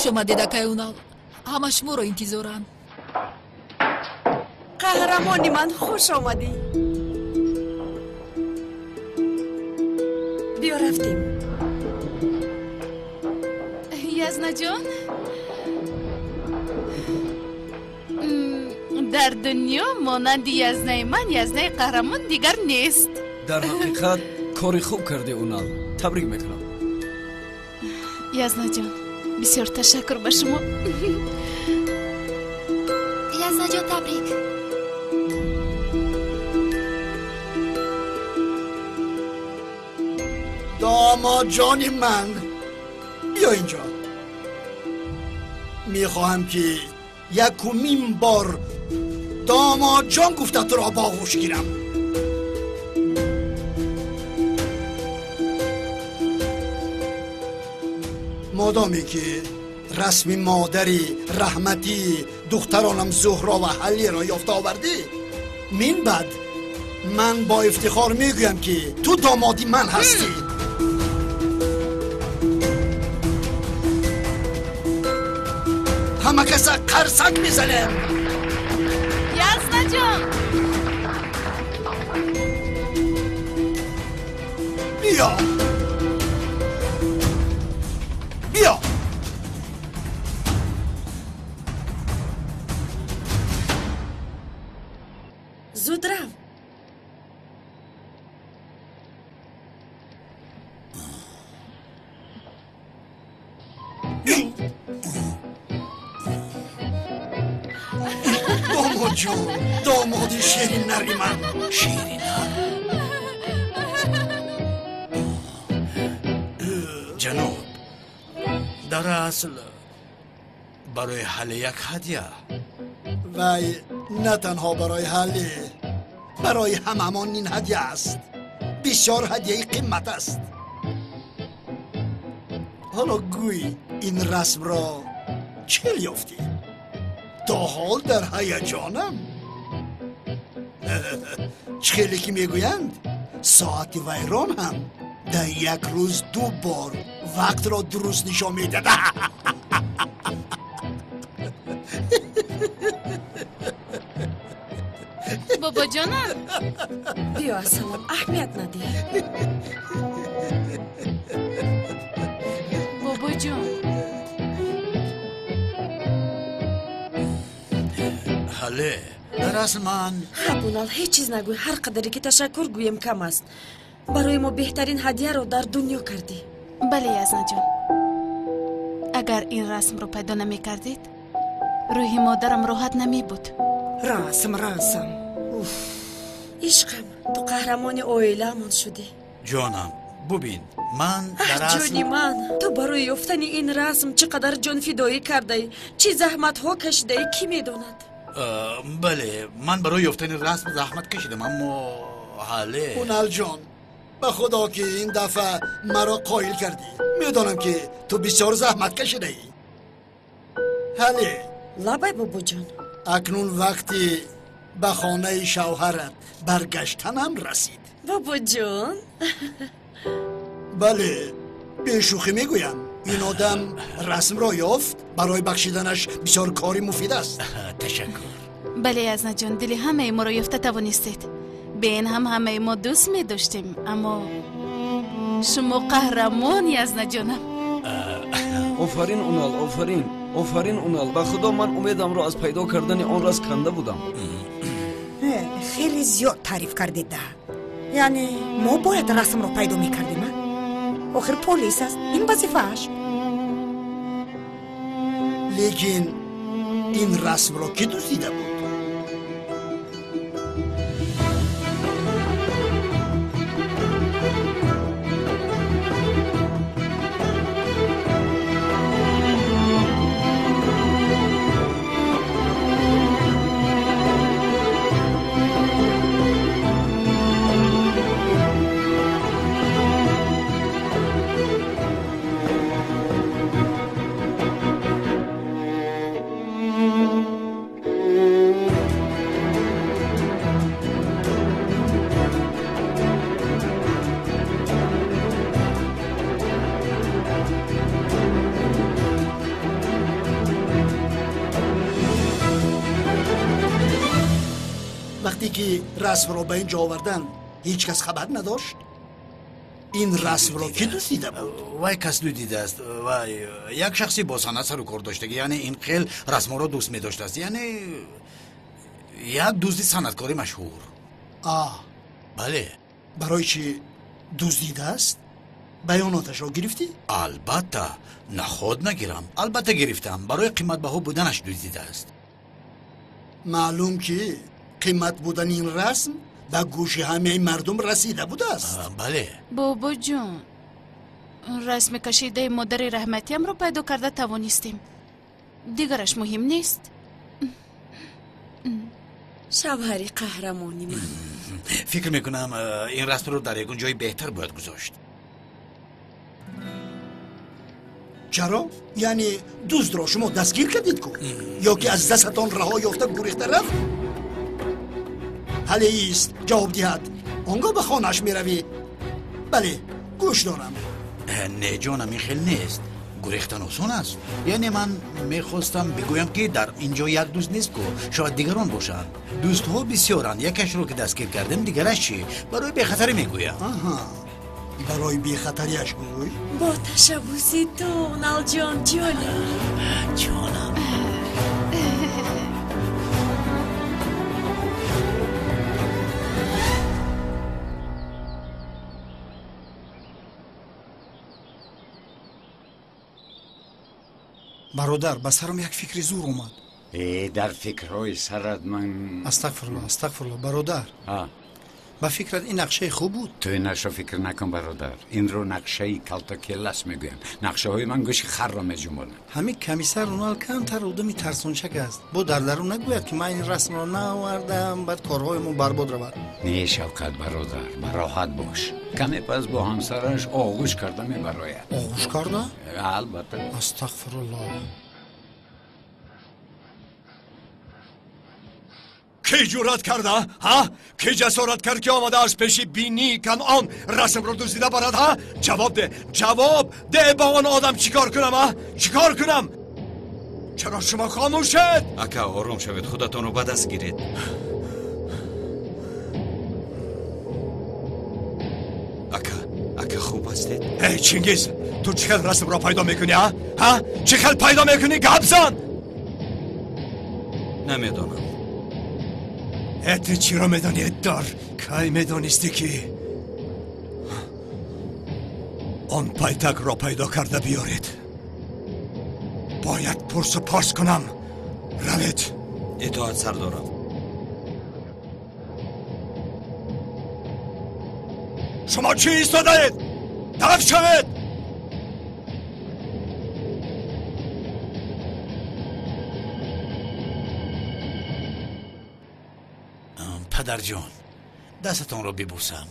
خوش آمدید اکای اونال. همش ما رو انتظارن. قهرمانی من خوش آمدی. بیا رفتیم. یزنا جان در دنیا مانند یزنه من یزنه قهرمان دیگر نیست. در حقیقت کاری خوب کرده اونال. تبریک میکنم. یزنا جان بسیار تشکر به شما. یزنا جان تبریک. داماد جان من بیا اینجا. میخواهم که یکمین بار داماد جان گفته تو را با آغوش گیرم. مادامی که رسم مادری رحمتی دخترانم زهرا و حلی را یافته آوردی، من بعد من با افتخار میگویم که تو دامادی من هستی. همه کسا قرصک میزنم. یزنا جان بیا بیا. زود رو. داماد جون، دامادی شیرین نری من. شیرین جناب، در اصل برای حل یک هدیه. وای نه تنها برای حلی، برای هممان این هدیه است. بسیار هدیه قیمت است. حالا گوی این رسم را چه یافتی؟ تا حال در هیجانم. چخیلی که میگویند ساعت ویران هم در یک روز 2 بار وقت را درست نشان میدهد. بابا جانم بیا سلام اهمیت ندی. بابا جان حله در اصل من حبونال هیچ چیز نگوی. هر قدری که تشکر گویم کم است. برای ما بهترین هدیه رو در دنیا کردی. بله یزنا جان، اگر این رسم رو پیدا نمی کردید روح مادرم راحت نمی بود. رسم عشقم تو قهرمان اویلمون شدی. جانم ببین من در اصل جونی من تو برای یافتن این رسم چقدر جان فدایی کرده، چه زحمت ها کشیده کی میداند. بله من برای یافتن رسم زحمت کشیدم، اما حله اونال جان به خدا که این دفعه مرا قایل کردی. میدانم که تو بسیار زحمت کشیده ای. حله لبای بابا جان، اکنون وقتی به خانه شوهرت برگشتنم رسید. بابا جان بله به شوخی میگویم این آدم رسم را یافت، برای بخشیدنش بسیار کاری مفید است. تشکر. بله یزنا جان، دل همه ما رو یافته توانستید. به این هم همه ما دوست می داشتیم، اما شما قهرمان یزنا جانم. آفرین اونال، آفرین اونال. به خدا من امیدم رو از پیدا کردن آن رسم کنده بودم. خیلی زیاد تعریف کردید ده. یعنی ما باید رسم رو پیدا میکردیم. آخر پلیس است، این وظیفه‌اش. لیکن این رسم را کی دزدیده بود؟ وقتی که رسم رو به اینجا آوردن هیچ کس خبر نداشت؟ این رسم رو کی دوست دیده بود؟ وای کس دیده است وای یک شخصی با سنت سر و کار داشته که یعنی این خیل رسم رو دوست می داشته است یعنی یک دزدی صنعتکاری مشهور. بله. برای چی دزدیده است؟ بیاناتش رو گرفتی؟ البته نه خود نگیرم البته گرفتم برای قیمت بها بودنش دزدیده است. معلوم که قیمت بودن این رسم به گوش همه مردم رسیده بوده است. بله. بابا جون رسم کشیده مادر رحمتی هم رو پیدا کرده توانستیم دیگرش مهم نیست. شوهری قهرمانی من فکر میکنم این رسم رو در یک جای بهتر باید گذاشت. چرا؟ یعنی دزد را شما دستگیر کردید کو؟ یا که از دستتان رها یافته گریخته رفت؟ حالا ایست جواب دهد آنگاه به خانه‌اش میروی؟ بله گوش دارم. نه جانم این خیلی نیست گریختن آسان است. یعنی من میخواستم بگویم که در اینجا یک دوست نیست که شاید دیگران باشند. دوستها بسیارند یکش رو که دستگیر کردیم دیگرش چی؟ برای بخطری میگویم. برای بیخطریش گوی؟ با تشبوسی تو اونال جان جانم برادر به سرم یک فکری زور اومد. در فکرهای سرت من استغفرالله برادر. با فکرت این نقشه خوب بود؟ تو این نقشه فکر نکن برادر. این رو نقشه کلتاکلس میگوین. نقشه های من گوش خر را میجنبانند. همین کمیسر رونال کمتر آدمی ترسونچک است. با درون نگوید که من این رسم را نآوردم بعد کارهایمون برباد رود. نه شوکت برادر راحت باش. کمی پس با همسرش آغوش کرده میبراید. آغوش کرده؟ البته. استغفرالله. کی جرأت کرده؟ ها؟ کی جسارت کرد که آمده از پیش بینی کنعان رسم رو دزدیده برد؟ ها؟ جواب ده با آن آدم چیکار کنم؟ ها؟ چیکار کنم؟ چرا شما خاموشید؟ اکا آروم شوید خودتان رو به دست گیرید. اکا خوب هستید؟ ای چینگیز تو چه خیل رسم را پیدا میکنی؟ ها؟ چه خیل پیدا میکنی؟ گپ زن! نمیدونم. تو چی را میدانی ادار؟ کی میدانستی که آن پایتک را پیدا کرده بیارید؟ باید پرس و پارس کنم. روید. اطاعت سردارم. شما چی ایستاده اید؟ طرف شوید. پدر جان دستتان رو ببوسم.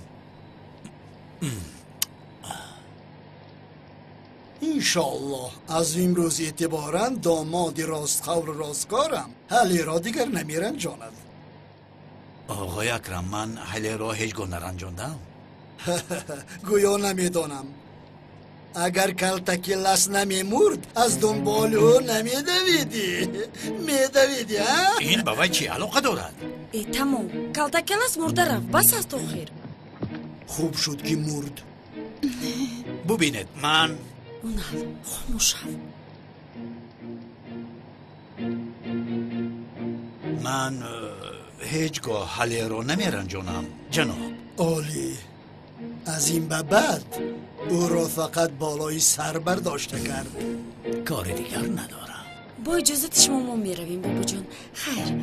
انشالله از امروز اعتباراً داماد راستخور و راستکارم. حالی را دیگر نمیرنجاند. آقای اکرم من حالی را هیچگاه نرنجاندم. گویا نمیدانم. اگر کلتاکلس نمیمرد از دنبال او نمیدویدی. میدویدی ها؟ این با وی چی علاقه دارد؟ ای تمام کلتاکلس مرده رفت بس است آخر. خوب شد که مرد. ببینید من اونال خاموش شو. من هیچگاه حالی را نمیرنجانم جناب. عالی. از این به بعد او را فقط بالای سر برداشته کرد. کار دیگر ندارم. با اجازت شما ما میرویم بابا جان. خیر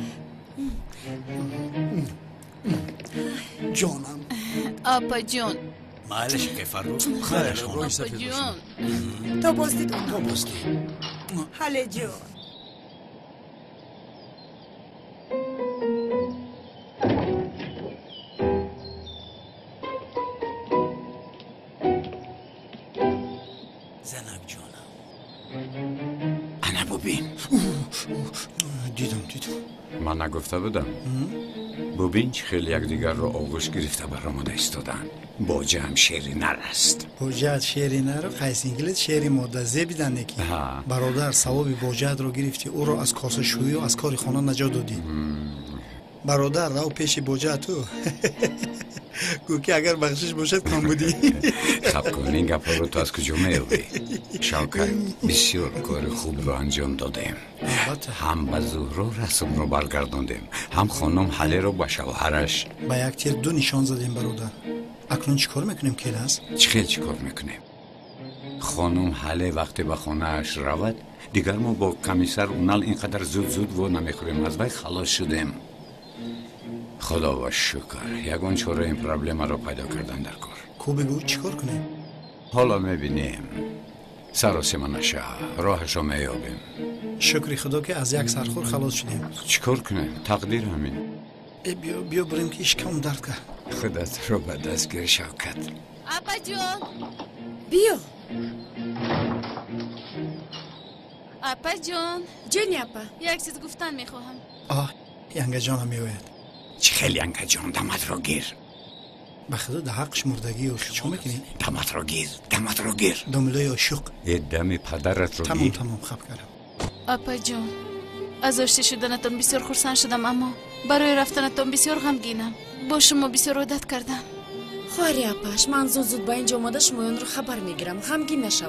جانم. آپا جون معلش که فرو خیرش آپا خانم. جون تو بستید تو بستی. حاله جون. زنک جانم انا ببین. دیدم من نگفته بودم. ببین چه خیلی یکدیگر رو آغوش گرفته برآمده ایستادن. باجه هم شیری نرست. باجه شیری نره قیس انگلیس شیری ماده زیبیدن نکی. برادر ثواب باجه رو گرفتی او رو از کاسه شویی و از کار خانه نجات دادی. برادر رو پیش بوجه تو گو که اگر بخشش باشد کام بودی. خب کن این گپا رو تو از کجا میاری؟ شوکت بسیار کار خوب رو انجام دادیم. هم به زهرا رسم رو برگرداندیم، هم خانم حله رو با شوهرش با یک تیر دو نشان زدیم برادر. اکنون چی کار میکنیم کیلاس؟ چی کار میکنیم؟ خانم حله وقتی به خانهش رود دیگر ما با کمیسر اونال اینقدر زود و نمیخوریم، از وی خلاص شدیم. خدا و شکر یگان چاره این پرابلم رو پیدا کردن در کار. کو بگو چی کار کنیم؟ حالا میبینیم. سراسیمه نشه راهش رو میابیم. شکری خدا که از یک سرخور خلاص شدیم. چی کار کنیم؟ تقدیر همین. بیا بریم که اشکم درد که خودت رو به دستگیر شوکت. اپا جون بیا. اپا جون. جونی اپا. یک چیز گفتن میخواهم. ینگه جانم میوید. چه خیلی ینگه جان دمت رو گیر. به خدا ده حقش مردگی و چو میکنی؟ دمت رو گیر. دملای عاشق. دم پدرت رو گیر. تمام خب کردم. اپا جون از آشتی شدنتون بسیار خرسند شدم، اما برای رفتنتون بسیار غمگینم. با شما بسیار عادت کردم. خواهری اپاش، من زود با اینجا آمده شمایان رو خبر میگیرم. غمگین نشو.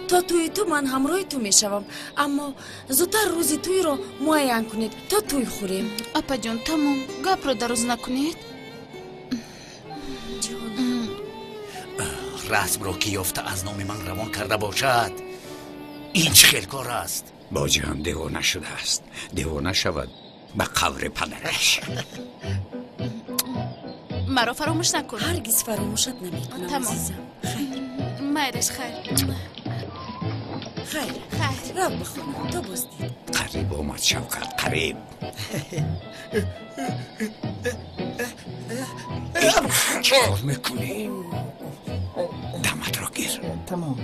تا توی تو من همراه تو میشوم، اما زودتر روزی توی رو معین کنید تا توی خوریم. اپا جون تمام گپ رو دراز نکنید. جون رسم رو که یافته از نام من روان کرده باشد این چه خیل کار است؟ باجه هم دیوانه شده است. دیوانه شود به قبر پدرش. مرا فراموش نکن. هرگز فراموشت نمیکنم. تمام. عزیزم. خیر. مایرش خیر. را بخونم تو بازدید. قریب آمد شوکت، قریب. کار میکنی؟ دمت رو گیر. تمام.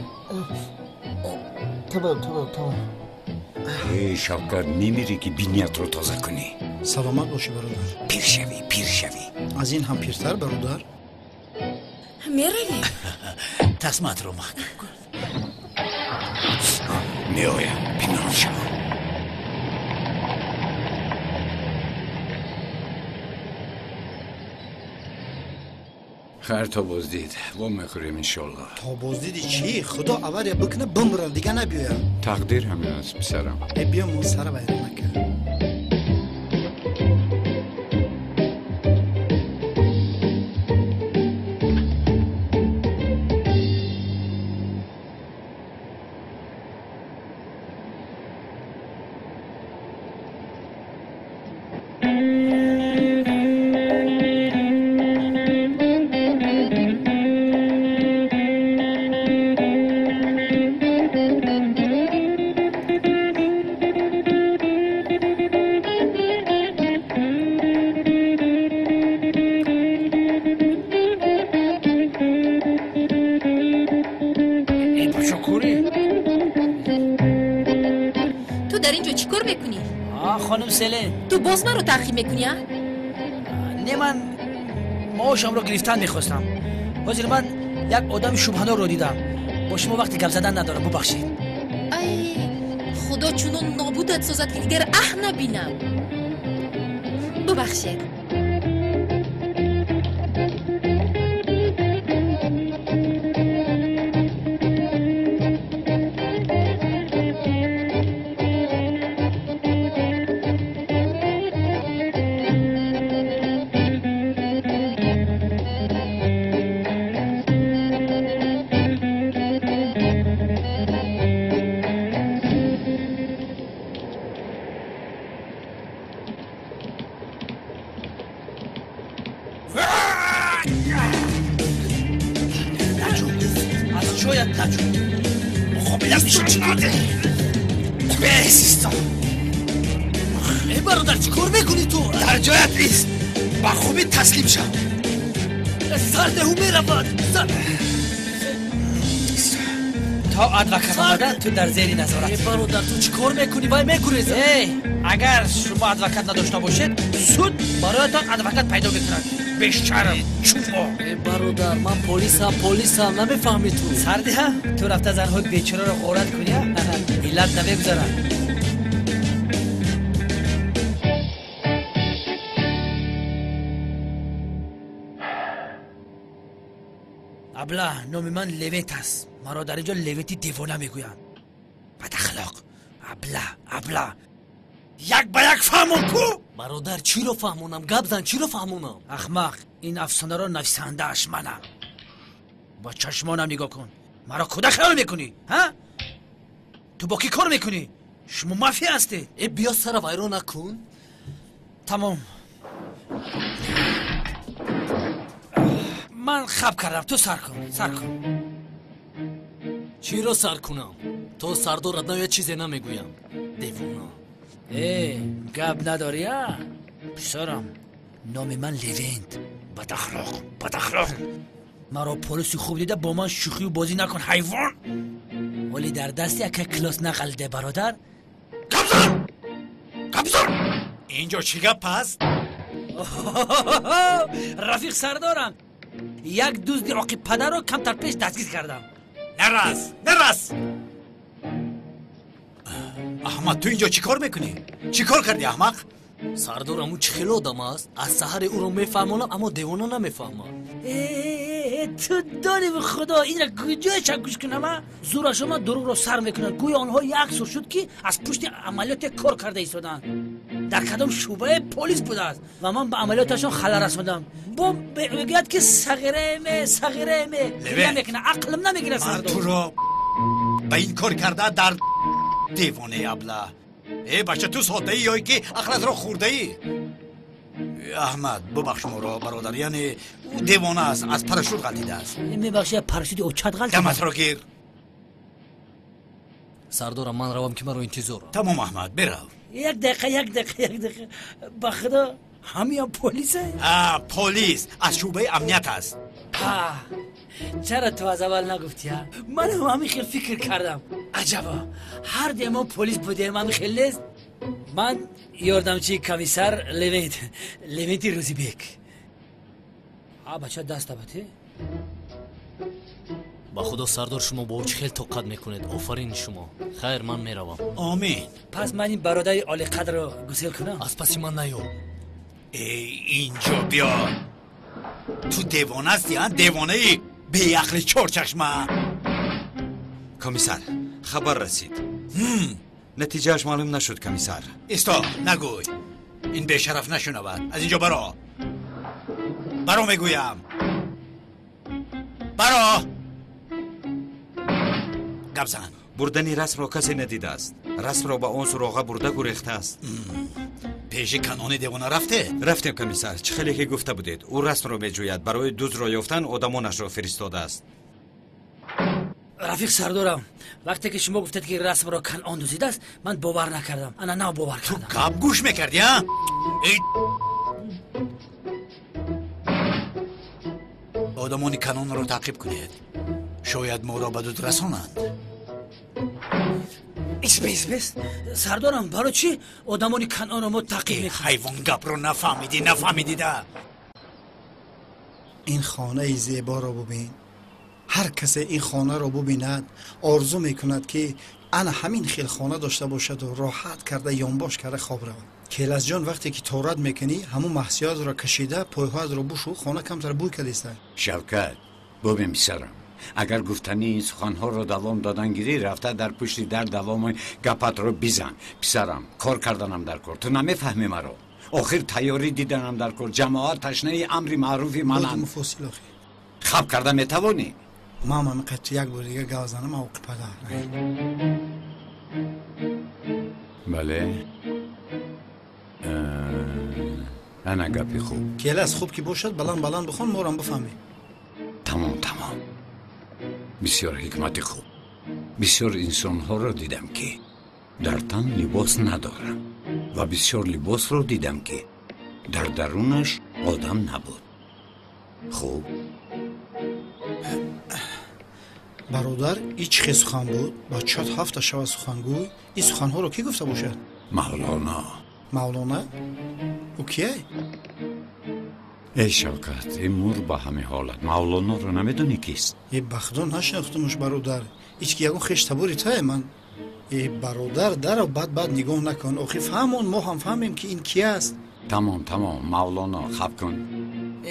ای شوکت میمیری که بینیت رو تازه کنی. سلامت باشی برادر. پیر شوی. از این هم پیرتر برادر. میروی؟ تصمت رو محکم کن. میایم پنهان شو. خیر تا بازدید و میخوریم انشالله. تا بازدیدی چی؟ خدا اول بکنه بمرن دیگه نبیایم. تقدیر همین است پسرم. بیا مون سر باید مکه. خانم سلین تو باز من رو تعقیب میکنی ها؟ نه من معاشم رو گرفتن میخواستم. حاضر من یک آدم شبهانه رو دیدم. با شما وقتی گپ زدن ندارم، ببخشید. ای خدا چونون نابودت سازد که دیگر نبینم. ببخشید. تسلیم شو. سرده او میرود. تا ادوکت آمده تو در زیر نظارت. برادر تو چی کار میکنی؟ وای میگریزی. اگر شما ادوکت نداشته باشید سود برایتان ادوکت پیدا میکنند. بیشترم چوبا. برادر من پلیسم نمیفهمی تو. سرده ها تو رفته زنهای بیچاره رو غارت کنی ها. علت نمیگذارم. ابله نام من لویت است. مرا در اینجا لویتی دیوانه میگویند. بد اخلاق. ابله یک به یک فهمون کو. برادر چی رو فهمونم؟ گپ زن چی رو فهمونم؟ احمق، این افسانه را نویسنده اش منم. با چشمانم نگاه کن. مرا کودک خیال میکنی ها؟ تو با کی کار میکنی؟ شما مافیا هستی. بیا سر ویرو نکن. تمام. من خب کردم، تو سر کن. چی رو سر کنم؟ تو سردار ادنا یه چیزی نمیگویم. دیوونا. گپ نداری ها؟ پسرم نام من لوینت. بد اخلاق. مرا پلیسی خوب دیده با من شوخی و بازی نکن حیوان. ولی در دستی یک کلاس نقلده برادر. کمزور اینجا چی گپ هست؟ رفیق سردارم، یک دزد عاقب پدر رو کمتر پیش دستگیر کردم. نرس احمد، تو اینجا چی کار میکنی؟ چی کار کردی احمق؟ سردار امو چه خیلی آدم است. از سحر او رو میفهمونم اما دیوانه نمیفهمم. تو داری به خدا این را کجای چک گوش کنم؟ زورا شما دروغ رو سر میکنن. گوی آنها یک سر شد که از پشت عملیات کار کرده ایستادن. در کدام شعبه پلیس بوده است و من به عملیاتشون خلل رسوندم. بگید که صغیره نمیکنه، عقلم نمیگیره. من تو رو به این کار کرده در دیوانه ابله. بچه تو ساده ای یا که عقلت رو خورده ای؟ احمد ببخش ما را برادر، یعنی او دیوانه است، از پرشود غلطیده است. میبخشی پرشود او چت غلطیده؟ دمت رو گیر. سردارم من روم که مرا انتظار. تمام احمد برو. یک دقیقه با خدا همین پلیسه؟ پلیس از شعبه امنیت است. چرا تو از اول نگفتی؟ من همین خیلی فکر کردم. عجبا هر دیما پلیس بودیم همین خیلی نیست. من یاردمچی کمیسر لوینتی روزی بیک. بچه دست دبته؟ با خدا سردار شما با اوچ خیلی توقت میکنید. آفرین شما. خیر من میروم. آمین. پس من این برادر عالی قدر رو گسیل کنم؟ از پسی من نیو. اینجا بیا. تو دیوانه هستی ها؟ دیوانه ای؟ به عقل چرچشمه. کمیسر خبر رسید. نتیجهش معلوم نشد کمیسر. استا نگوی، این بیشرف نشنود. از اینجا برو میگویم. برو. گبزن بردنی رسم را کسی ندیده است. رسم را با اون سراغه برده گریخته است. پیش کنون دیوانه رفتیم کمیسر. چه خیلی که گفته بودید او رسم را میجوید. برای دزد را یافتن آدمانش را فرستاده است. رفیق سردارم، وقتی که شما گفتید که رسم را کنعان دزدیده است من باور نکردم. انا نه باور کردم. تو گپ گوش میکردی ها؟ آدمان کنون رو تعقیب کنید، شاید ما را به دود رسانند. اسپیس سردارم، برای چی آدمان کنعان رو ما تعقیب میکنید؟ حیوان گپ رو نفهمیدی ده. این خانه زیبا را ببین. هر کسی این خانه را ببیند آرزو میکند که انا همین خیل خانه داشته باشد و راحت کرده یانباش کرده خواب رود. کیلس جان وقتی که تورد میکنی همون محسیات را کشیده پایهایت را بشو، خانه کمتر بوی کلیسته. شوکت ببین پسرم، اگر گفتنی سخنها رو دوام دادن گیری رفته در پشتی در دوام گپت رو بیزن. پسرم کار کردنم در کار، تو نمیفهمی مرا. آخر تیاری دیدنم در کار، جماعت تشنه امری معروفی منم. مفاصل آخی خب کرده میتوانی؟ ماما میقد یک بار دیگه گازنم او پدر. بله انا گپی خوب. کیلس خوب که باشد بلند بخون مورم بفهمی. تمام بسیار حکمت خوب. بسیار انسان ها رو دیدم که در تن لباس ندارن و بسیار لباس رو دیدم که در درونش آدم نبود. خوب برادر ایچ خی سخن بود؟ بچه‌ات 7 شب سخنگوی. این سخنها رو کی گفته باشد؟ مولانا؟ او کیه؟ ای شوکت، این مور با همه حالت مولانا رو نمیدونی کیست؟ ای بخدا نشناختمش برادر. ایچ که یکون خیش تبوری تای من. ای برادر در و بد نگاه نکن. آخی فهمون ما هم فهمیم که این کی است. تمام مولانا خب کن.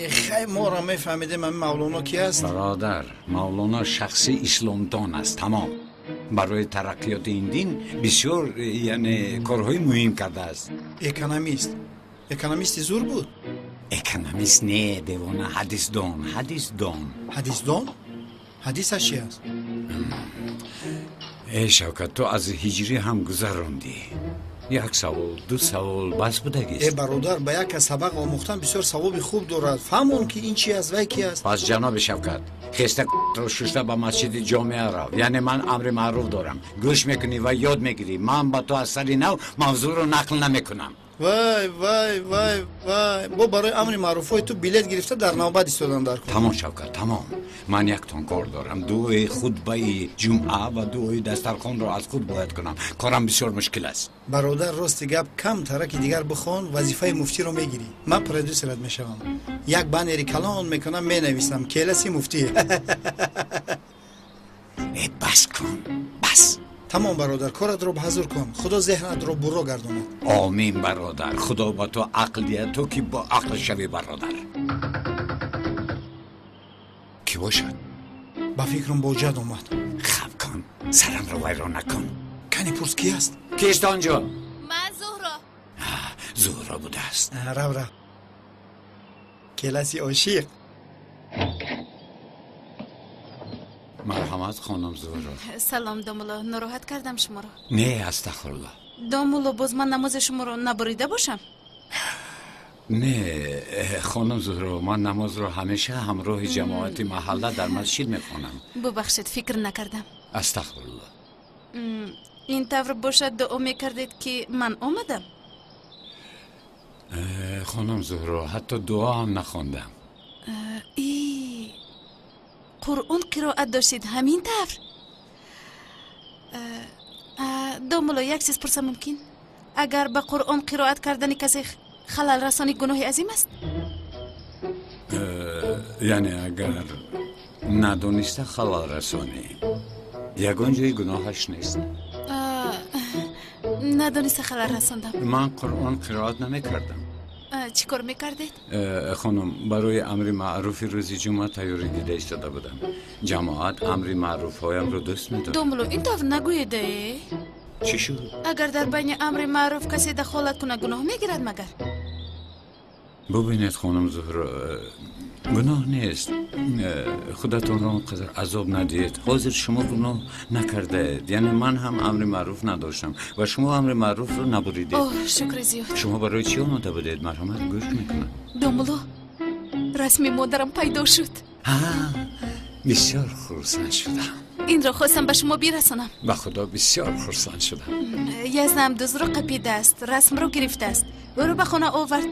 خیلی ما را میفهمیدیم من مولانا کی است؟ برادر مولانا شخصی اسلامدان است. تمام برای ترقیات این دین بسیار یعنی کارهای مهم کرده است. اکونومیست زور بود؟ اکونومیست نه دیوانه، حدیث دان. حدیث دان؟ حدیثش چی است؟ ای شوکت تو از هجری هم گذراندی. یک سوال دو سوال بس بودگیست. ای برادر با یک سبق آموختن بسیار ثواب خوب دارد. فهمون که این چی است و کی است. پس جناب شوکت خسته رو ششته به مسجد جامعه رو، یعنی من امر معروف دارم، گوش میکنی و یاد میگیری. من با تو از سری نو موضوع رو نقل نمیکنم. وای با برای امر معروف های تو بلیت گرفته در نوبت ایستادن در کن. تمام شوکت تمام. من یک تون کار دارم، دوی خطبه جمعه و دوی دسترخوان را از خود باید کنم. کارم بسیار مشکل است. برادر راست گپ کم ترکی دیگر بخوان وظیفه مفتی رو میگیری. من پرودوسرت میشم، یک بنری کلان میکنم مینویسم کلسی مفتی. بس کن بس. تمام برادر کارت رو بحضور کن. خدا ذهنت رو برو گرداند. آمین برادر. خدا با تو عقل دیه، تو که با عقل شوی برادر. کی باشد؟ با فکرم با جد اومد. خب کن سرم رو ویران نکن. کنی پرس کی است؟ کیست آنجا؟ من زهرا بوده است. رو کلاسی عاشق. مرحمت خانم زهرا. سلام دامولا، ناراحت کردم شما را؟ نه استغفرالله. دامولا باز من نماز شما را نبریده باشم؟ نه خانم زهرا، من نماز را همیشه همراه جماعت محله در مسجد میخوانم. ببخشید فکر نکردم. استغفرالله. این طور باشد دعا میکردید که من آمدم؟ خانم زهرا حتی دعا هم نخواندم. قرآن قرائت داشتید همین طور؟ دامولا یک چیز پرسم ممکن؟ اگر به قرآن قرائت کردن کسی خلل رسانی گناهی عظیم است؟ یعنی اگر ندونسته خلل رسانی یگان جای گناهش نیست. ندونسته خلل رساندم. من قرآن قرائت نمی کردم. چی کار میکردید؟ خانم برای امر معروف روزی جمعه تیاری دیده ایستاده بودم. جماعت امر معروف هایم رو دوست میدارد. دامولو این طور نگویده؟ چی شد؟ اگر در بین امر معروف کسی دخالت کنه گناه میگیرد مگر؟ ببینید خانم زهرا، گناه نیست. خودتون را اونقدر عذاب ندید. حاضر شما گناه نکرده اید، یعنی من هم امر معروف نداشتم و شما امر معروف رو نبریدید. اوه شکر زیاد. شما برای چی آمده بودید؟ مرحمت گوش میکنم. دامولو رسمی مادرم پیدا شد. بسیار خرسند شدم. این را خواستم به شما برسانم. به خدا بسیار خرسند شدم. یزدم دوز رو قپیده است، رسم رو گرفته است، او رو به خانه آورد.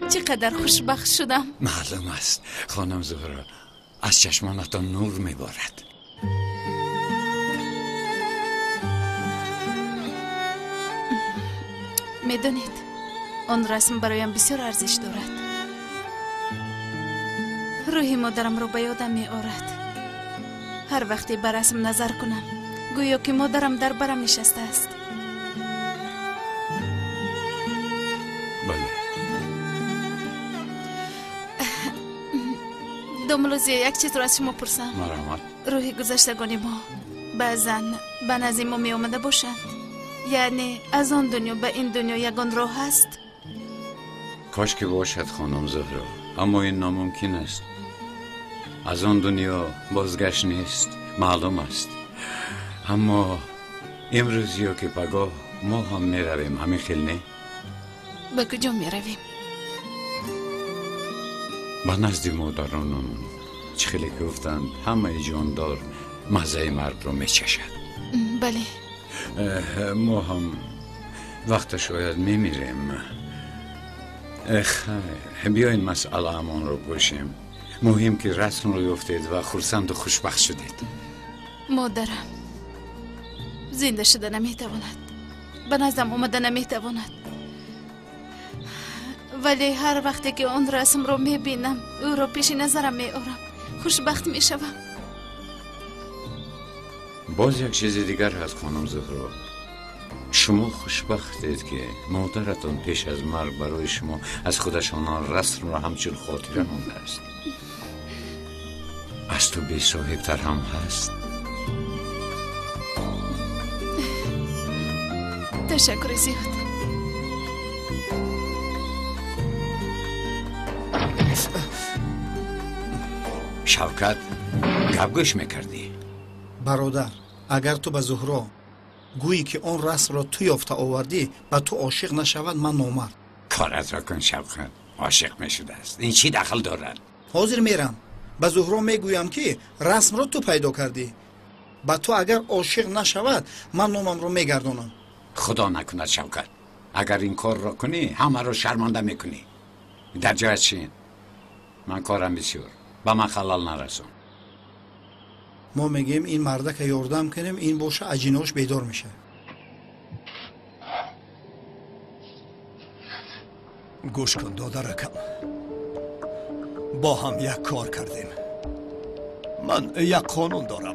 چقدر خوشبخت شدم. معلوم است خانم زهرا، از چشمانتان نور میبارد. میدونید آن رسم برایم بسیار ارزش دارد. روحی مادرم رو به یادم می آورد. هر وقتی به رسم نظر کنم گویا که مادرم در برم نشسته است. بله. دامولوزی یک چیز رو از شما پرسم. مرحمت. روحی گذشتگانی ما بعضا به نزد ما می آمده باشند، یعنی از آن دنیا به این دنیا یگان راه است؟ کاش که باشد خانم زهرا، اما این ناممکن است. از آن دنیا بازگشت نیست، معلوم است. اما امروزی که پگاه ما هم می رویم، همین خیل نه؟ به کجا می رویم؟ به نزد مادرانمون. چه خیلی گفتند همه جاندار مزه مرد رو می چشد. بله. ما هم وقت شاید می میریم. خیر بیاین مسئله امان رو باشیم. مهم که رسم رو یافتید و خرسند و خوشبخت شدید. مادرم زنده شده نمیتواند، به نزدم اومده نمیتواند، ولی هر وقتی که اون رسم رو میبینم او رو پیش نظرم میارم خوشبخت میشوم. باز یک چیز دیگر هست خانم زهرا، شما خوشبختید که مادرتون پیش از مرگ برای شما از خودشان رسم را همچون خاطره مونده است. از تو بی صاحبتر هم هست. تشکر زیاد. شوکت گپ گوش میکردی؟ برادر، اگر تو به زهرا گویی که اون رسم را تو یافته آوردی و تو عاشق نشود، من نامرد. کارت را کن شوکت، عاشق میشده است، این چی دخل دارد؟ حاضر میرم به زهرا میگویم که رسم را تو پیدا کردی. با تو اگر عاشق نشود، من نامم را میگردانم. خدا نکند شوکت، اگر این کار را کنی همه را شرمنده میکنی. در جای چین من کارم بسیار، با من خلال نرسون. ما میگیم این مرده که یاردم کنیم این باشه اجیناش بیدار میشه. گوش کن دادرکم، با هم یک کار کردیم. من یک قانون دارم،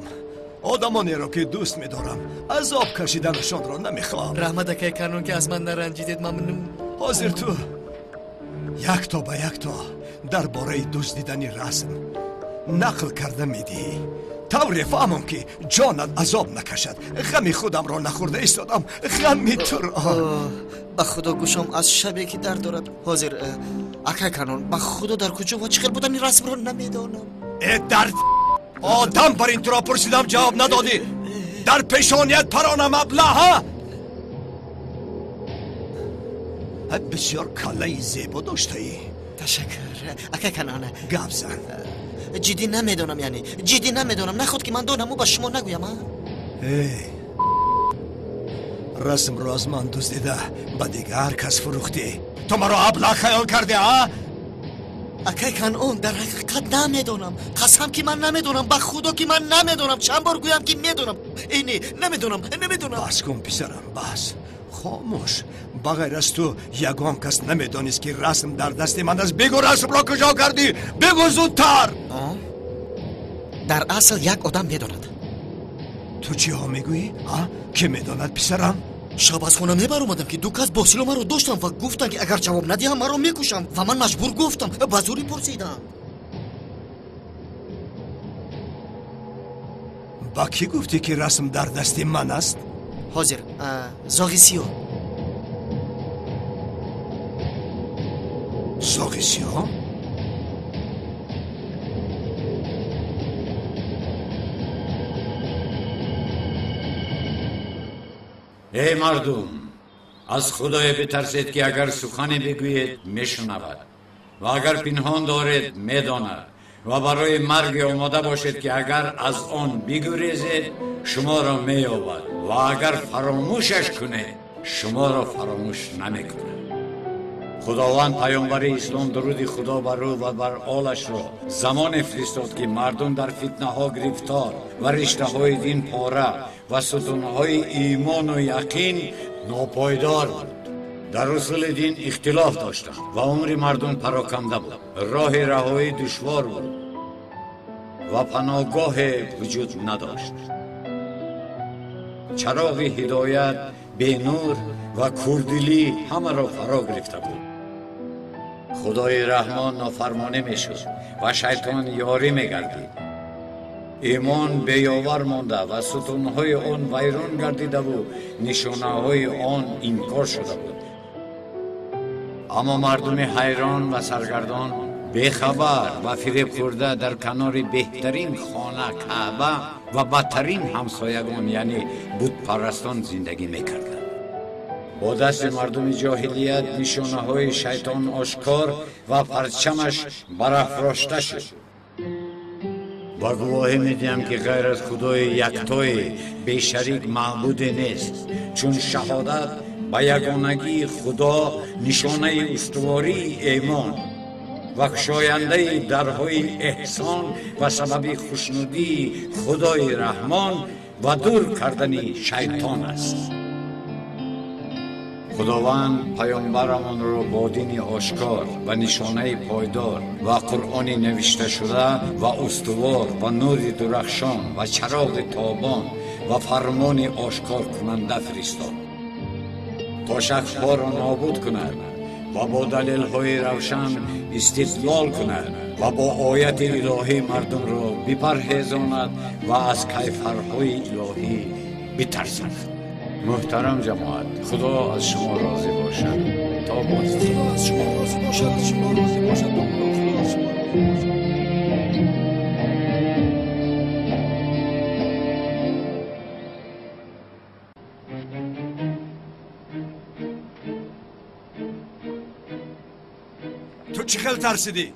آدمانی را که دوست میدارم عذاب کشیدنشان را نمیخوام. رحمت اکای کنون که از من نرنجیدید ممنون. حاضر تو یک تا به یک تا درباره دزدیدن رسم نقل کرده میدی، طوری فهمم که جانت عذاب نکشد. غمی خودم را نخورده ایستادم، غمی تو را. به خدا گوشم از شبی که درد دارد. حاضر اکای کنون، به خدا در کجا و چقدر بودن این رسم را نمیدانم. درد آدم بر این تو را پرسیدم جواب ندادی. در پیشانیت پرانم ابله ها. بسیار کله زیبا داشته ای. تشکر اکای کنون. گپ زن. جدی نمیدونم، یعنی جدی نمیدونم. نخود که من دونمو با شما نگویم. رسم را از من دزدیده به دیگر کس فروختی. تو مرا ابله خیال کردی ها؟ اکای کنون در حقیقت نمیدونم. قسم که من نمیدونم، به خدا که من نمیدونم. چند بار گویم که میدونم. اینی نمیدونم. بس کن پسرم، بس خاموش. بغیر از تو یگان کس نمیدانست که رسم در دست من است. بگو رسم را کجا کردی؟ بگو زودتر. در اصل یک آدم میداند. تو چی ها میگویی؟ که میداند پسرم؟ شب از خونه میبر اومدم که دو کس باسیلو مرا داشتم و گفتن که اگر جواب ندیم مرا میکشم و من مجبور گفتم. به زوری پرسیدم. با کی گفتی که رسم در دست من است؟ حاضر زاغیسیو. زاغیسیو؟ ای مردم، از خدای بترسید که اگر سخنی بگویید میشنود و اگر پنهان دارید میداند و برای مرگ آماده باشید که اگر از آن بگریزید شما را مییابد و اگر فراموشش کنید شما را فراموش نمیکند. خداوند پیامبر اسلام درود خدا بر او و بر آلش را زمان فرستاد که مردم در فتنه ها گرفتار و رشته های دین پاره و ستون های ایمان و یقین ناپایدار بود. در اصول دین اختلاف داشتند و عمر مردم پراکنده بود. راه رهایی دشوار بود و پناهگاه وجود نداشت. چراغ هدایت به نور و کوردلی همه را فرا گرفته بود. خدای رحمان نافرمانه میشد و شیطان یاری میگردید. ایمان بیاور مانده و ستونهای آن ویران گردیده و نشانه‌های آن انکار شده بود. اما مردم حیران و سرگردان بیخبر و فریب خورده در کنار بهترین خانه کعبه و بدترین همسایگان یعنی بت پرستان زندگی میکردند. با دست مردم جاهلیت نشانه‌های شیطان آشکار و پرچمش برافراشته شد. با گواهی میدیم که غیر از خدای یکتای بیشریک معبود نیست، چون شهادت به یگانگی خدا نشانه استواری ایمان و گشاینده درهای احسان و سبب خوشنودی خدای رحمان و دور کردن شیطان است. خداوند پیامبرمان را با دین آشکار و نشانه پایدار و قرآن نوشته شده و استوار و نور درخشان و چراغ تابان و فرمان آشکار کننده فرستاد. قشق‌ها را نابود کند و با دلیل‌های روشن استدلال کند و با آیت الهی مردم را بپرهیزاند و از کیفرهای الهی بترساند. محترم جماعت، خدا از شما راضی باشد. تا باز. خدا از شما راضی باشد. از شما راضی باشد. خدا از شما راضی باشد. تو چی خیلی ترسیدی؟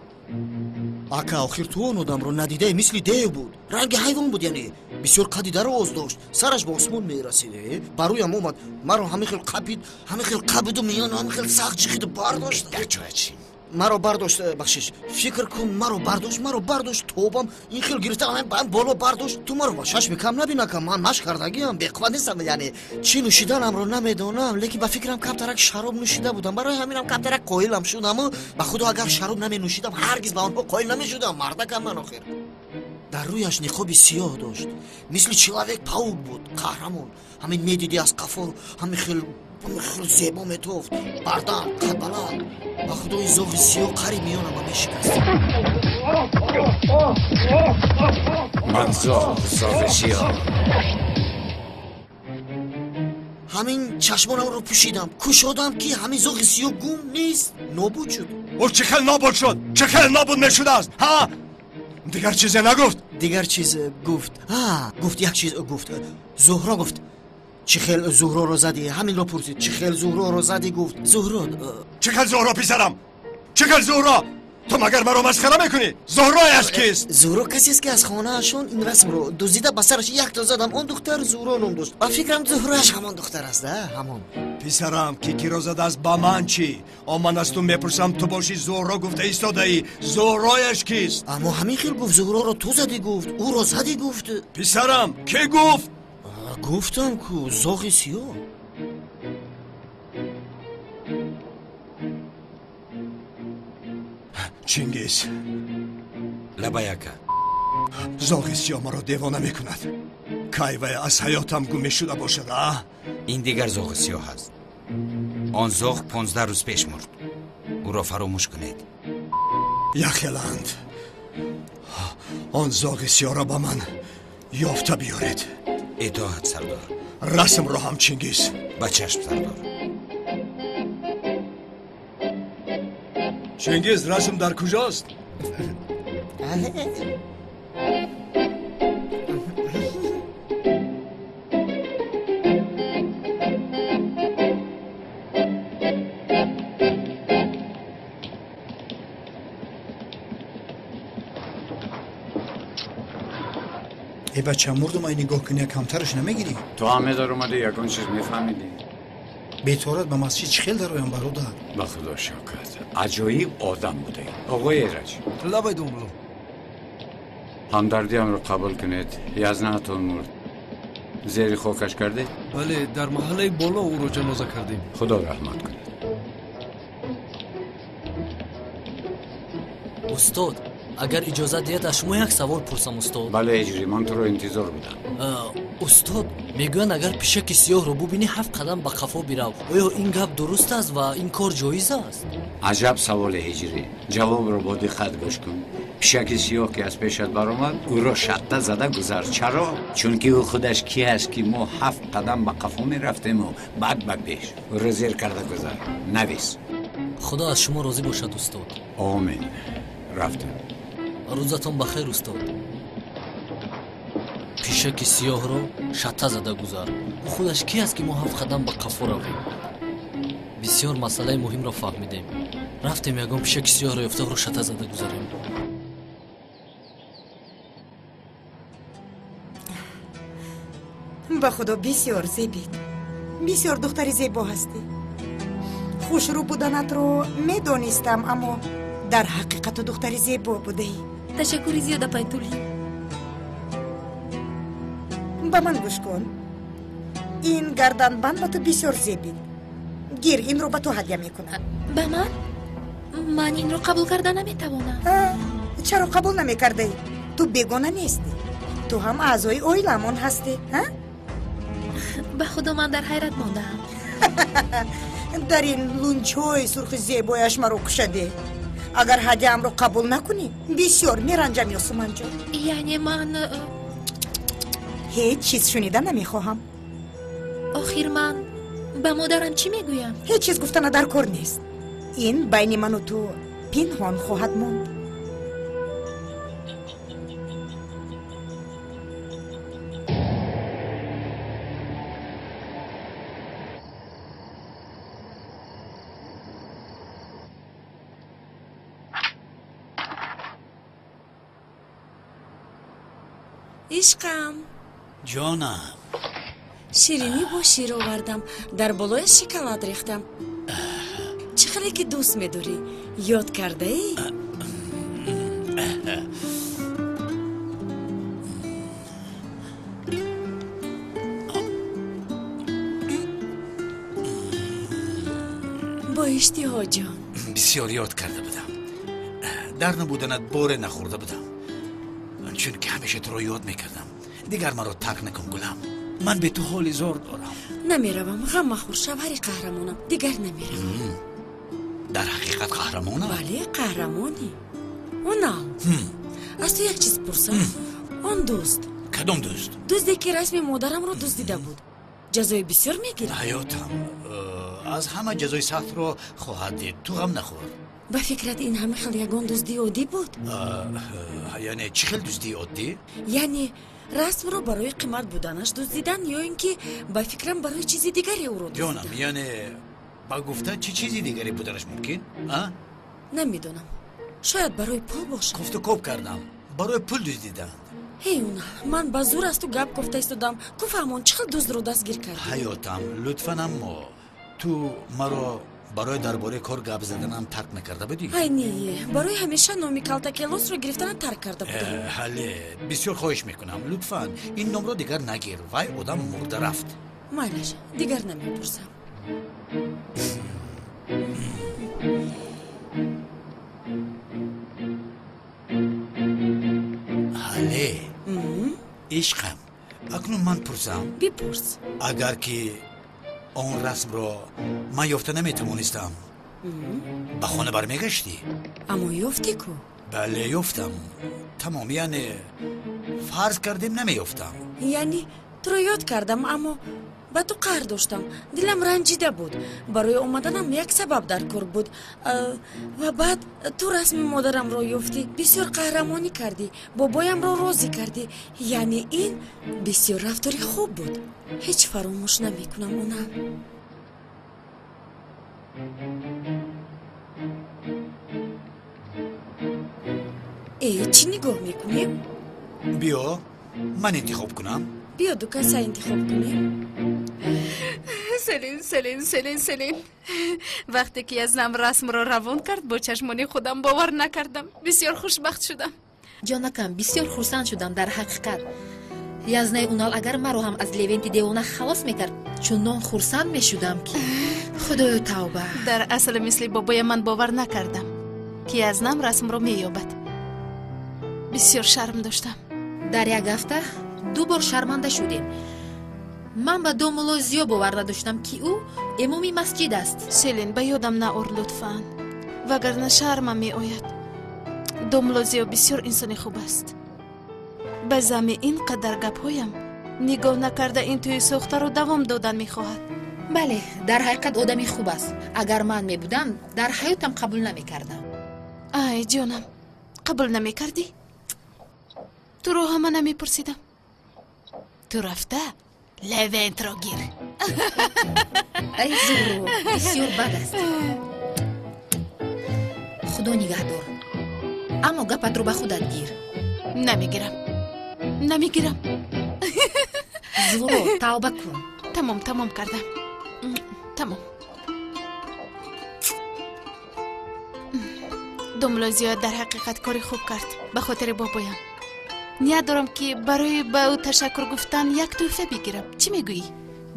ака охир ту он одамро надидае мисли дев буд, ранги ҳайвон буд, яъне бисёр қадди дароз дошт, сараш ба осмон мерасид. Бароям омад, маро ҳамин хел қабид, ҳамин хел қабиду миёну ҳамин хел сахт ҷиқиду бардошт. дар ҷоя чӣ? маро бардошт, бахшиш, фикр кун, маро бардошт, тобам ин хел гирифта, ҳамин боло бардошт. Ту маро ба шашми кам набинакам, ман машқ кардагиам, беқувват нестам, яъне чӣ нӯшиданамро намедонам, лекин ба фикрам каптарак шароб нӯшида будам. барои ҳаминам каптарак қоилам шудам. ба худо агар шароб наменӯшидам, ҳаргиз ба онҳо қоил намешудам. мардакам ман охир. дар рӯяш ниқоби сиёҳ дошт, мисли человек паук буд, қаҳрамон. ҳамин медиди аз қафо ҳамин хел зебо метофт, бардан қадбаланд. ба худои зоғи сиёҳ қари миёнама мешикаст. ман зоғи сиёҳ ҳамин чашмонамро пӯшидам, кушодам ки ҳамин зоғи сиёҳ гум нест, нобуд шуд. او چی خیلی نابود شد؟ چی خیلی نابود میشد است؟ ها؟ دیگر چیزی نگفت؟ دیگر چیز گفت. گفت یک چیز گفت. زهرا گفت چی خیلی زهرا رو زدی؟ همین رو پرسید چی خیلی زهرا رو زدی؟ گفت زهرا. چی خیلی زهرا پسرم؟ چی خیلی زهرا؟ تو مگر مرا مسخره میکنی؟ زهرایش کیست؟ زهرا کسی است که از خانه اشون این رسم رو دزدیده به سرش یک تا زدم. اون دختر زهرا نام داشت. با فکرم زهراش همان دختر است. همان. پسرم کی رو زده است با من چی؟ من از تو میپرسم تو باشی زهرا گفته ایستاده ای، زهرایش کیست؟ اما همین خیلی گفت زهرا رو تو زدی گفت، او رو زدی گفت. پسرم کی گفت؟ گفتم کو زاغ سیاه. چینگیز لبایکا زاغ سیاه مرا دیوانه میکند. کایوه از حیاتم گم شده باشد. این دیگر زاغ سیاه است. آن زاغ 15 روز پیش مرد. او را فراموش کنید. یخلند آن زاغ سیاه را با من یافته بیارید. اطاعت سردار. رسم را هم چینگیز. با چشم سردار. چینگیز رسم در کجاست؟ ای بچه مردم ای نگاه کنی کمترش نمیگیری؟ تو همه در اومده یکان چیز میفهمیدی؟ بیتورت به مسجد چخیل در رویم برادر. با خدا شکرت عجایب آدم بوده. آقای ایرج لبای دوملو همدردی هم رو قبول کنید. یزنهتون مرد. زیر خاکش کرده؟ بله در محله بالا او رو جنازه کردیم. خدا رحمت کنید. استاد اگر اجازه دهید از شما یک سوال پرسم استاد. بله اجری من تو رو انتظار بودم. استاد میگویند اگر پیشک سیاه رو ببینی 7 قدم به قفا برو. آیا این گپ درست است و این کار جایز است؟ عجب سوال هجری. جواب رو با دقت گوش کن. پیشک سیاه که از پیشت برآمد او را شقه زده گذر. چرا؟ چون که او خودش کی است که ما 7 قدم به قفا میرفتیم و بعد به پیش او را زیر کرده گذر. نویس. خدا از شما راضی باشد استاد. آمین. رفتم. روزتون بخیر استاد. پیشک سیاه رو شطه زده گذار. خودش کی است که ما 7 قدم به قفا رویم؟ بسیار مسئله مهم را فهمیدیم. رفتیم یگان پیشک سیاه رو یافته رو شطه زده گذاریم. به خدا بسیار زیبید. بسیار دختری زیبا هستی. خوشرو بودنت رو میدانستم اما در حقیقت دختری زیبا بودی. تشکری زیاده پایتولی. به من گوش کن. این گردن بند به تو بسیار زیبید. گیر این رو به تو هدیه میکنم. به من؟ من این رو قبول کردن نمیتوانم. چرا قبول نمیکردی؟ تو بیگانه نیستی. تو هم اعضای اویلمون هستی. به خدا من در حیرت ماندم. در این لونچوی سرخ زیبایش مرا کشده. اگر هدیه‌ام رو قبول نکنی بسیار میرنجم یاسمن جان. یعنی من هیچ چیز شنیدن نمیخواهم. آخر من به مادرم چی میگویم؟ هیچ چیز گفتن در کار نیست. این بین من و تو پنهان خواهد ماند. عشقم جانم شیرینی با شیر آوردم در بالای شکلات ریختم چقدر که دوست می‌داری یاد کرده ای؟ با اشتها جان بسیار یاد کرده بودم. در نبودنت باره نخورده بودم چون که همیشه تو رو یاد میکردم. دیگر مرا ترک نکن گلم. من به تو حال زار دارم. نمیروم غم مخور شوهر قهرمانم دیگر نمیروم. در حقیقت قهرمانم؟ بله قهرمانی. اونم از تو یک چیز پرسم. آن دوست کدام دوست؟ دوستی که رسم مادرم رو دزدیده بود جزای بسیار میگیره. حیاتم از همه جزای سخت رو خواهد دید. تو غم نخور. به فکرت این همه خیلی یگان دزدی عادی بود؟ یعنی چی خیلی دزدی عادی؟ یعنی رسم رو برای قیمت بودنش دزدیدن یا اینکه به فکرم برای چیزی دیگری او رو دزدیدن؟ جانم یعنی با گفته چی چیزی دیگری بودنش ممکن؟ نمیدونم شاید برای پول باشه. گفت و کوب کردم برای پول دزدیدن. هی اونا من با زور از تو گپ گفته ایستادم گفتم چقدر دزد رو دستگیر کردی. حیاتم لطفاً اما تو مرا برای درباره کار گپ زدنم ترک نکرده بودی؟ های نیه برای همیشه نامی کلتاکلوس رو گرفتن ترک کرده بودم. حله بسیار خواهش میکنم لطفاً این نام رو دیگر نگیر. وای آدم مرده رفت. مالش دیگر نمیپرسم. حله عشقم اکنون من پرسم؟ بپرس. اگر که آن رسم را من یافته نمیتوانستم به خانه برمیگشتی؟ اما یافتی کو؟ بله یافتم. تمام یعنی فرض کردیم نمیافتم. یعنی تو رو یاد کردم اما با تو قهر داشتم. دلم رنجیده بود. برای اومدنم یک سبب در کار بود و بعد تو رسم مادرم رو یافتی بسیار قهرمانی کردی بابایم رو راضی کردی. یعنی این بسیار رفتاری خوب بود. هیچ فراموش نمی کنم اونم. ای چی نگاه میکنیم؟ بیا من انتخاب کنم. بیا دو کسا انتخاب کنیم. سلین وقتی که ازم رسم را روان کرد با چشمانی خودم باور نکردم. بسیار خوشبخت شدم. جانکم بسیار خرسند شدم در حقیقت. یزنه اونال اگر مرا هم از لیونتی دیوانه خلاص میکرد چونان خرسند میشدم که خدایا توبه. در اصل مثل بابای من باور نکردم که یزنم رسم را مییابد. بسیار شرم داشتم. در یک هفته 2 بار شرمنده شدیم. من به دومولو زیو باور نداشتم که او امامی مسجد است. سلین به یادم نآور لطفاً وگرنه شرمم می آید. دومولو زیو بسیار انسان خوب است. به زمین اینقدر گپ‌هایم نگاه نکرده این توی سوخته رو دوام دادن می خواهد. بله در حقیقت آدمی خوب است. اگر من می بودم در حیاتم قبول نمی کردم. ای جانم قبول نمی کردی؟ تو رو همه نمی پرسیدم. تو رفته لیونت را گیر. ای زورو بسیار بد است. خدا نگهدار. اما گپت رو به خودت گیر. نمیگیرم. زورو توبه کن. تمام کردم. تمام. دومولو زیو در حقیقت کاری خوب کرد به خاطر بابایم. نیت دارم که برای به او تشکر گفتن یک تحفه بگیرم. چی میگویی؟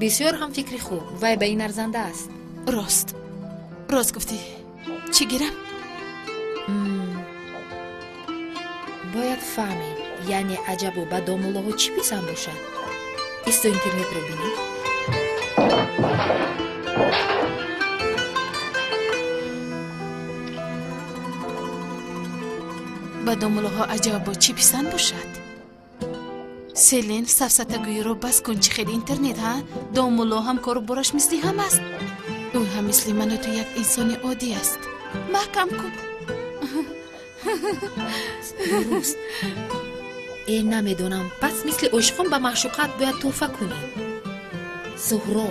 بسیار هم فکری خوب. وای به این ارزنده است. راست گفتی. چی گیرم؟ باید فهمیم. یعنی عجب و به دومولو چی پیسم باشد. ایستا اینترنت رو بینید. ба домулоҳо аҷаба чӣ писанд бошад? селин сафсатагӯиро бас кун, чӣ хеле интернет ҳа? домуло ҳам кору бораш мисли ҳам аст. ӯ ҳам мисли ману ту як инсони оддӣ аст. маҳкам кун. дуруст. намедонам, пас мисли ошқон ба маъшуқат бояд тӯҳфа кунӣ. зуҳро,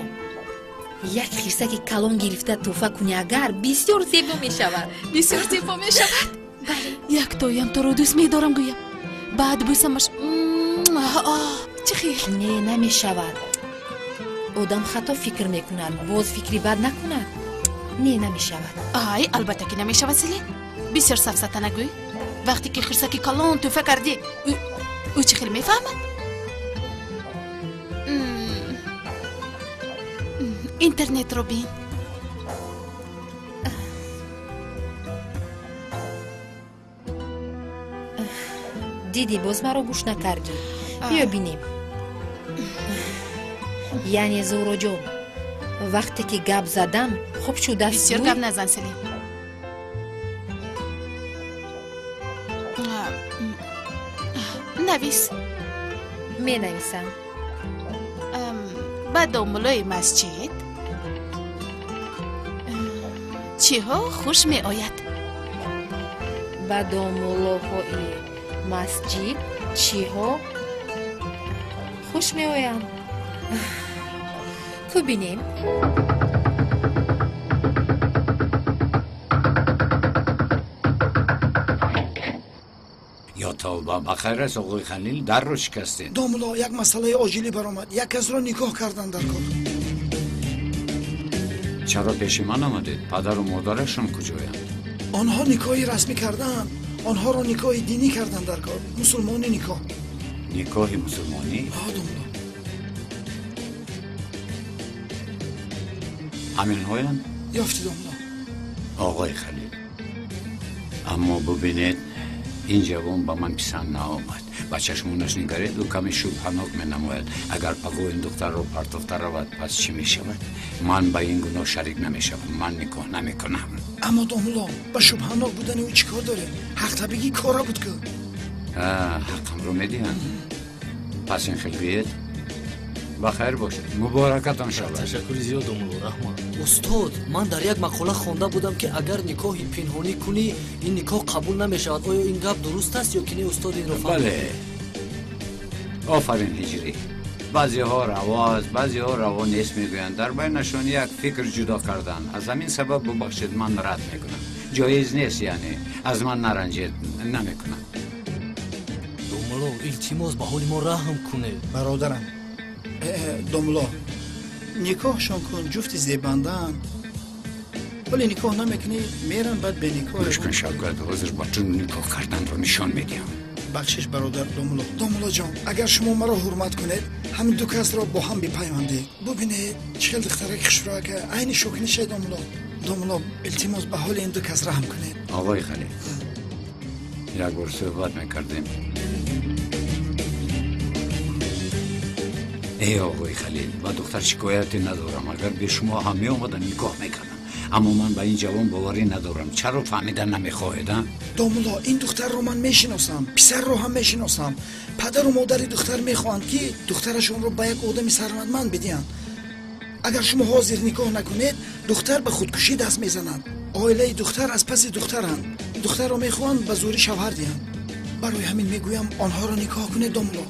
як хирсаки калон гирифта тӯҳфа кунӣ, агар бисёр зебо мешавад. бисёр зебо мешавад? Яктоям туро дӯст медорам гӯям. баъд бӯсамаш. чӣ хел? Не, намешавад. одам хато фикр мекунад, боз фикри бад накунад. Не, намешавад. ай, албатта ки намешавад селин. бисёр сафсата нагӯй. вақте ки хирсаки калон тӯҳфа кардӣ, ӯ чӣ хел мефаҳмад? интернетро бин. диди, боз маро гӯш накардӣ. биё бинем. яъне зӯроҷон, вақте ки гап задам хуб шудааст. бисёр гап назан селин. навис. менависам. ба домулои масҷид чиҳо хуш меояд? ба домулоҳои масҷид чиҳо хуш меоянд? ку бинем. ё тавба, бахайр аст оғои Халил, дарро шикастед. домуло, як масъалаи оҷилӣ баромад. як касро никоҳ кардан дар кор. чаро пеши ман омадед? падару модарашон куҷоянд? онҳо никоҳи расмӣ кардаанд. онҳоро никоҳи динӣ кардан дар кор. мусулмонӣ никоҳ. никоҳи мусулмонӣ? домуло. ҳаминҳоянд? ёфти домуло. оғои Халил, аммо бубинед, ин ҷавон ба ман писанд наомад. ба чашмонаш нигаред, ӯ каме шубҳанок менамояд. агар паҳлӯи ин духтарро партофта равад, пас чӣ мешавад? ман ба ин гуноҳ шарик намешавам. ман никоҳ намекунам. аммо домуло, ба шубҳанок будани ӯ чӣ кор доред? ҳақтабигӣ кора буд ку. ҳаққамро медиҳанд? пас ин хел гӯед? бахайр бошед, муборакатон шавад. ташаккури зиёд домуло, раҳмат. устод, ман дар як мақола хонда будам ки агар никоҳи пинҳонӣ кунӣ, ин никоҳ қабул намешавад. оё ин гап дуруст аст ё ки не устод инро фаҳмед? бале. офарин ҳиҷрӣ. баъзеҳо раво аст, баъзеҳо раво нест мегӯянд. дар байнашон як фикр ҷудо кардан. аз ҳамин сабаб бубахшед, ман рад мекунам. ҷоиз нест, яъне аз ман наранҷед, намекунам. домуло, илтимос ба ҳоли мо раҳм кунед. бародарам, домуло, никоҳшон кун, ҷуфти зебандаан. вале никоҳ намекунӣ, меран баъд беникоҳ. гӯш кун Шавкат, ҳозир ба ту никоҳ карданро нишон медиҳам. бахшиш бародар домуло. домуло ҷон, агар шумо маро ҳурмат кунед, ҳамин ду касро бо ҳам бипайвандед. бубинед, чӣ хел духтараки хушрӯяка, айни шукнише домуло. домуло, илтимос ба ҳоли ин ду кас раҳм кунед. оғои Халил, як бор суҳбат мекардем. эй оғои Халил, ба духтар шикояте надорам. агар бе шумо ҳам меомадам, никоҳ мекардам. аммо ман ба ин ҷавон боварӣ надорам. чаро фаҳмида намехоҳед? домуло, ин духтарро ман мешиносам, писарро ҳам мешиносам. падару модари духтар мехоҳанд ки духтарашонро ба як одами сарватманд бидиҳанд. агар шумо ҳозир никоҳ накунед, духтар ба худкушӣ даст мезанад. оилаи духтар аз паси духтаранд. духтарро мехоҳанд ба зӯрӣ шавҳар диҳанд. барои ҳамин мегӯям, онҳоро никоҳ кунед домуло.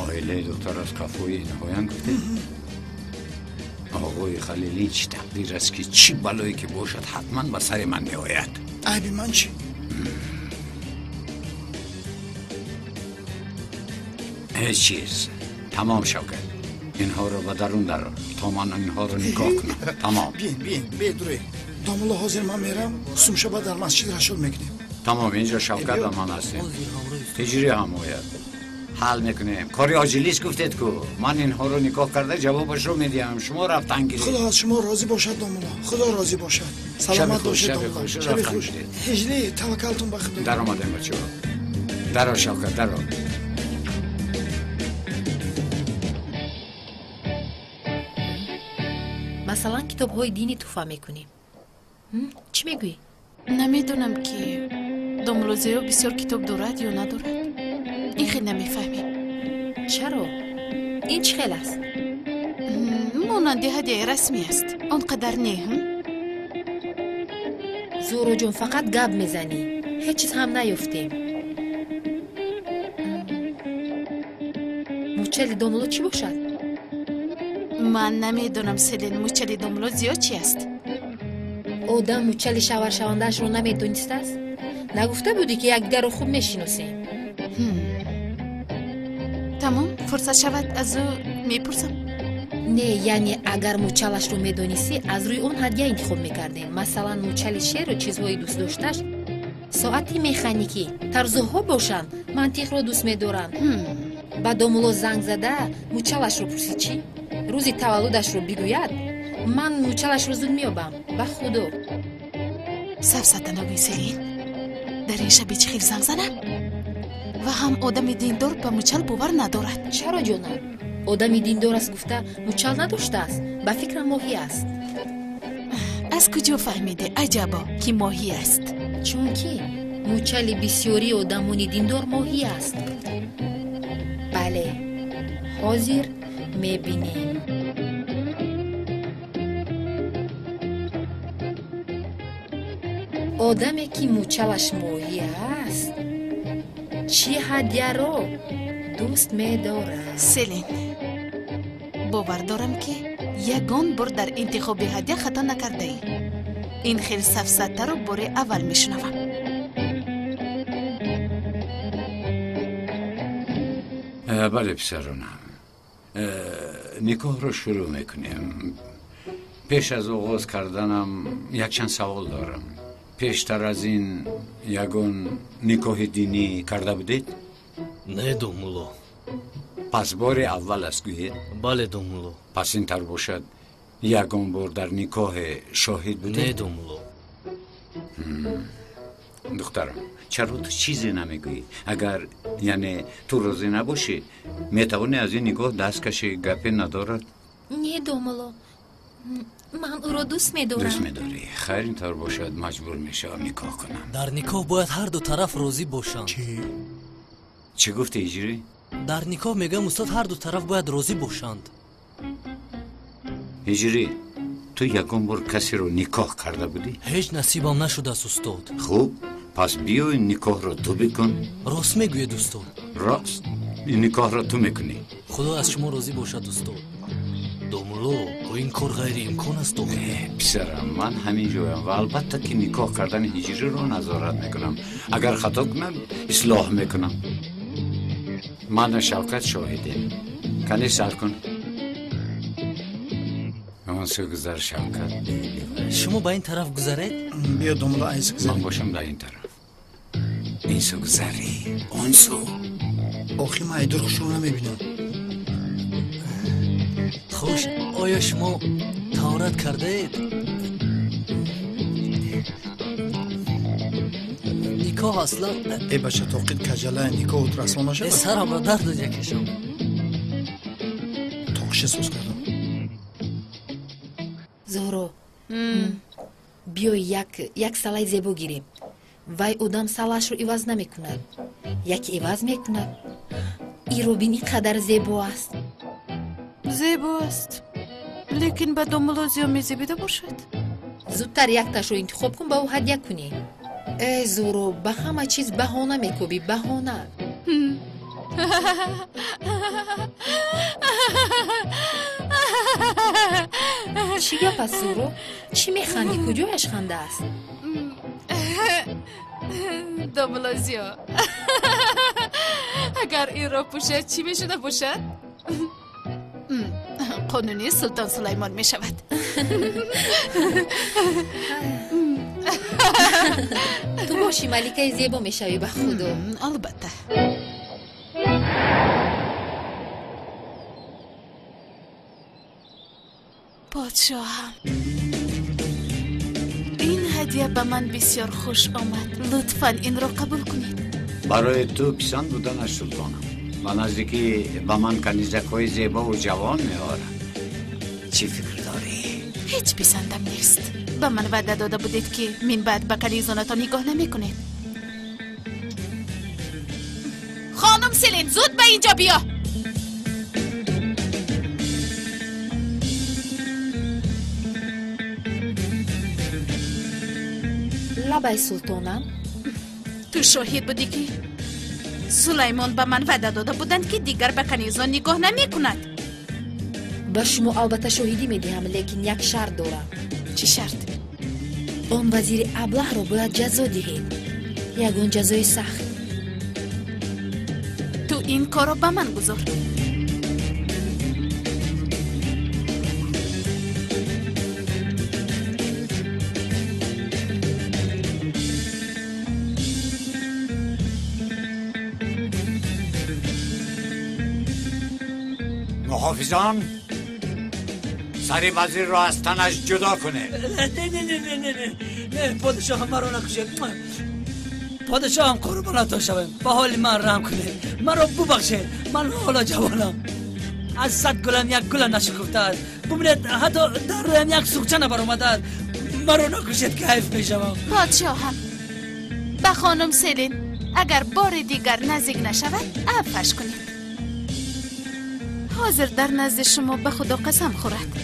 оилаи духтар аз қафои инҳоянд гуфтед? оғои Халил, ин чӣ тақдир аст ки чӣ балое ки бошад ҳатман ба сари ман меояд. айби ман чӣ? ҳеҷ чиз. тамом Шавкат, инҳоро ба дарун дарор, то ман инҳоро никоҳ кунам. тамом. биен бедуре. домуло, ҳозир ман мерам, сумшаба дар масҷид рашод мекунем. тамом, инҷо Шавкат ва ман ҳастем. ҳиҷрӣ ҳам ояд. ҳал мекунем. кори оҷилист гуфтед ку. ман инҳоро никоҳ карда ҷавобашро медиҳам. шумо рафтан гиред. худо аз шумо розӣ бошад домуло. худо розӣ бошад. саломат бошед домуло. шаби хуш. ҳиҷрӣ, таваккалтун ба худо. даромадем бачаҳо. даро Шавкат, даро. масалан китобҳои динӣ тӯҳфа мекунем. чӣ мегӯӣ? намедонам ки دوملوزیو بسیار کتاب دارد یا ندارد؟ این خیلی نمیفهمیم. چرا؟ این چه خیلی است؟ مانند هدیه رسمی است. آنقدر نه. زورو جون فقط گب میزنی. هیچ چیز هم نیفتیم. موچلی دوملو چی باشد؟ من نمیدونم سلین موچلی دوملوزیو چی است؟ آدم موچلی شوهر شوندهش رو نمیدونست است؟ نگفته بودی که یکدیگر رو خوب میشناسیم؟ تمام فرصت شود از او میپرسم. نه یعنی اگر موچلش رو میدونستی از روی اون هدیه انتخاب میکردیم. مثلا موچل شعر و چیزهای دوست داشتش، ساعتی مکانیکی، ترزوها باشن. منطق رو دوست میدارن. با دوملو زنگ زده موچلش رو پرسی چی؟ روزی تولدش رو بگوید من موچلش رو زود میابم. با خدا سفسطه نگوی سلین. در این شبی چه خیلی زنگ زنم و هم آدم دیندار به موچل باور ندارد. چرا جانم؟ آدم دیندار است گفته موچل نداشته است. به فکر ماهی است. از کجا فهمیده عجبا که ماهی است؟ چون که موچل بسیاری آدمانی دیندار ماهی است. بله حاضر میبینیم. آدمی که موچلش ماهی است چی هدیه رو دوست می‌دارد؟ سلین باور دارم که یگان بار در انتخاب هدیه خطا نکرده ای. این خیلی سفسطه رو بار اول میشنوم. بله پسرانم، نکاح رو شروع میکنیم. پیش از آغاز کردنم یک چند سوال دارم. پیشتر از این یگان نکاح دینی کرده بودید؟ نه دوملو. پس بار اول است گویید؟ بله دوملو. پس این تر باشد یگان بار در نکاح شاهد بودید؟ نه دوملو. دخترم چرا تو چیزی نمیگویی؟ اگر یعنی تو راضی نباشی میتوانی از این نگاه دست کشی؟ گپی ندارد؟ نه دوملو، من او را دوست میدارم. دوست میداری؟ خیر اینطور باشد مجبور میشم نکاح کنم. در نکاح باید هر دو طرف راضی باشند. چی گفتی هجری؟ در نکاح میگم استاد هر دو طرف باید راضی باشند. هجری تو یکم بار کسی رو نکاح کرده بودی؟ هیچ نصیبم نشده است استاد. خوب پس بیا این نکاح رو تو بکن. راست میگوید استاد. راست این نکاح رو تو میکنی. خدا از شما راضی باشد استاد. دوملو این کار غیر امکان است دختر. پسرم من همین جویم و البته که نکاح کردن هجری رو نظارت میکنم. اگر خطا کنم اصلاح میکنم. من شوکت شاهدیم. کنی سر کن. من سو گذر شوکت. شما با این طرف گذرید؟ بیا دوملو ایس گذر. من باشم در این طرف. این سو گذری. اون سو. آخی من ایدر خوش رو نمیبینم. خوش آیا شما طهارت کرده اید؟ نکاح اصلا ای بچه توقید کجله نکاح رسما نشد؟ سرم را درد یکشم. توقش سوز کردم. زهرو بیا یک سلای زیبا گیریم. وای آدم سلاش رو عوض نمیکند. یکی عوض میکند. این رو بینی قدر زیبا است. زیبا است لیکن به دوملوزیو میزیبیده باشد. زودتر یک تاش رو انتخاب کن با او هدیه کنی. ای زورو به همه چیز بهانه میکوبی. بهانه. چی گپ است زورو؟ چی میخندی؟ کجایش خنده است؟ دوملوزیو اگر این را پوشد چی میشده باشد؟ قانونی سلطان سلیمان می شود. تو باشی ملکه زیبا می شوی. به خدا. البته. پادشاهم این هدیه به من بسیار خوش آمد. لطفاً این را قبول کنید. برای تو پسند بودنش سلطانم. و نزدیکی به من کنیزک های زیبا و جوان میارم. چی فکر داری؟ هیچ پسندم نیست. به من وعده داده بودید که من بعد به کنیزانتان نگاه نمی کنید. خانم سلین زود به اینجا بیا. لبای سلطانم تو شاهد بودی که سلیمان به من وعده داده بودند که دیگر به کنیزان نگاه نمی کند. به شما البته شاهدی می دهم، لیکن یک شرط دارم. چی شرط؟ آن وزیر ابله را باید جزا دهید، یگان جزای سخت. تو این کارو به من گذار. محافظان سری وزیر را از تنش جدا کنه. نه پادشاه مرا نکشه. پادشاه هم قربانتان شوم. به حال من رحم کنه، مرا ببخشه. من حالا جوانم، از 100 گلم یک گل نشکفته است. ببینید حتی در رویم یک سوخچه نبرآمده است. مرا نکشید که حیف میشوم. پادشاهم به خانم سلین اگر بار دیگر نزدیک نشود عفوش کنید. حاضر در نزد شما به خدا قسم خورد.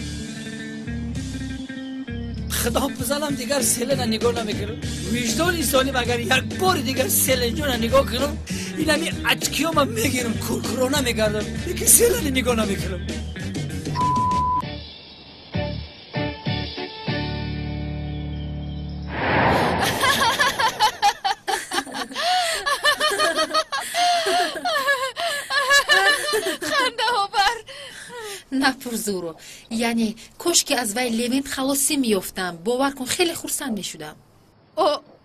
خدا بزنم دیگر سلین نگاه نمیکنم. وجدان انسانی اگر یک بار دیگر سلین جون نگاه کنم، این همی اچکیام میگیرم، کرکرانه میگردم، دیگه سلین نگاه نمیکنم. نپرزورو، یعنی کاش که از وی لوینت خلاصی میافتم. باور کن خیلی خرسند میشدم.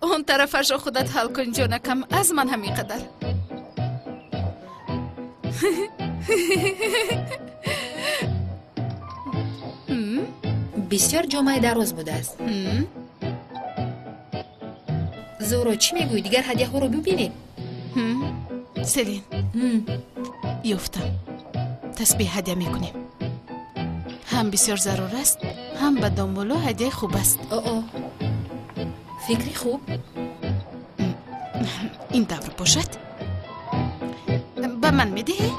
اون طرفش رو خودت حل کن جانکم، از من همین قدر. بسیار جامعه دراز بوده است. زورو چی میگوی؟ دیگر هدیه ها رو ببینیم. سلین یافتم. تسبیح هدیه میکنیم. هم بسیار ضرور است، هم به دنبالو هدیه خوب است. فکری خوب؟ این دور باشد. به من میدهی؟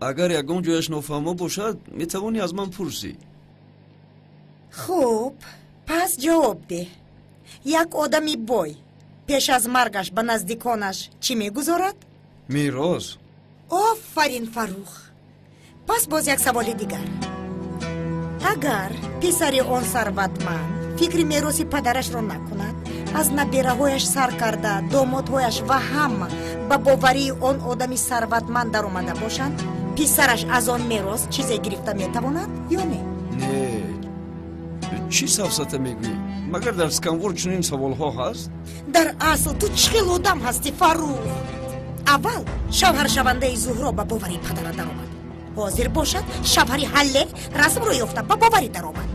اگر یگان جایش نفهمه باشد میتوانی از من پرسی. خوب، پس جواب ده. یک آدمی بای پیش از مرگش به نزدیکانش چی میگذارد؟ میراث. آفرین فروخ. پس باز یک سوال دیگر. اگر پسر آن ثروتمند فکر میراث پدرش را نکند، از نبیره‌هایش سر کرده دامادهایش و هم به باوری آن آدمی ثروتمند در آمده باشند، پسرش از آن میراث چیزی گرفته میتواند یا نه؟ نه. چی سفسطه میگویی؟ مگر در سکنور چنین سوال ها هست؟ در اصل تو چخیل آدم هستی فروخ. اول شوهر شونده زهرا به باوری پدر در آمد. حاضر باشد شوهری حلق رسم رو یافته به باوری در آمد.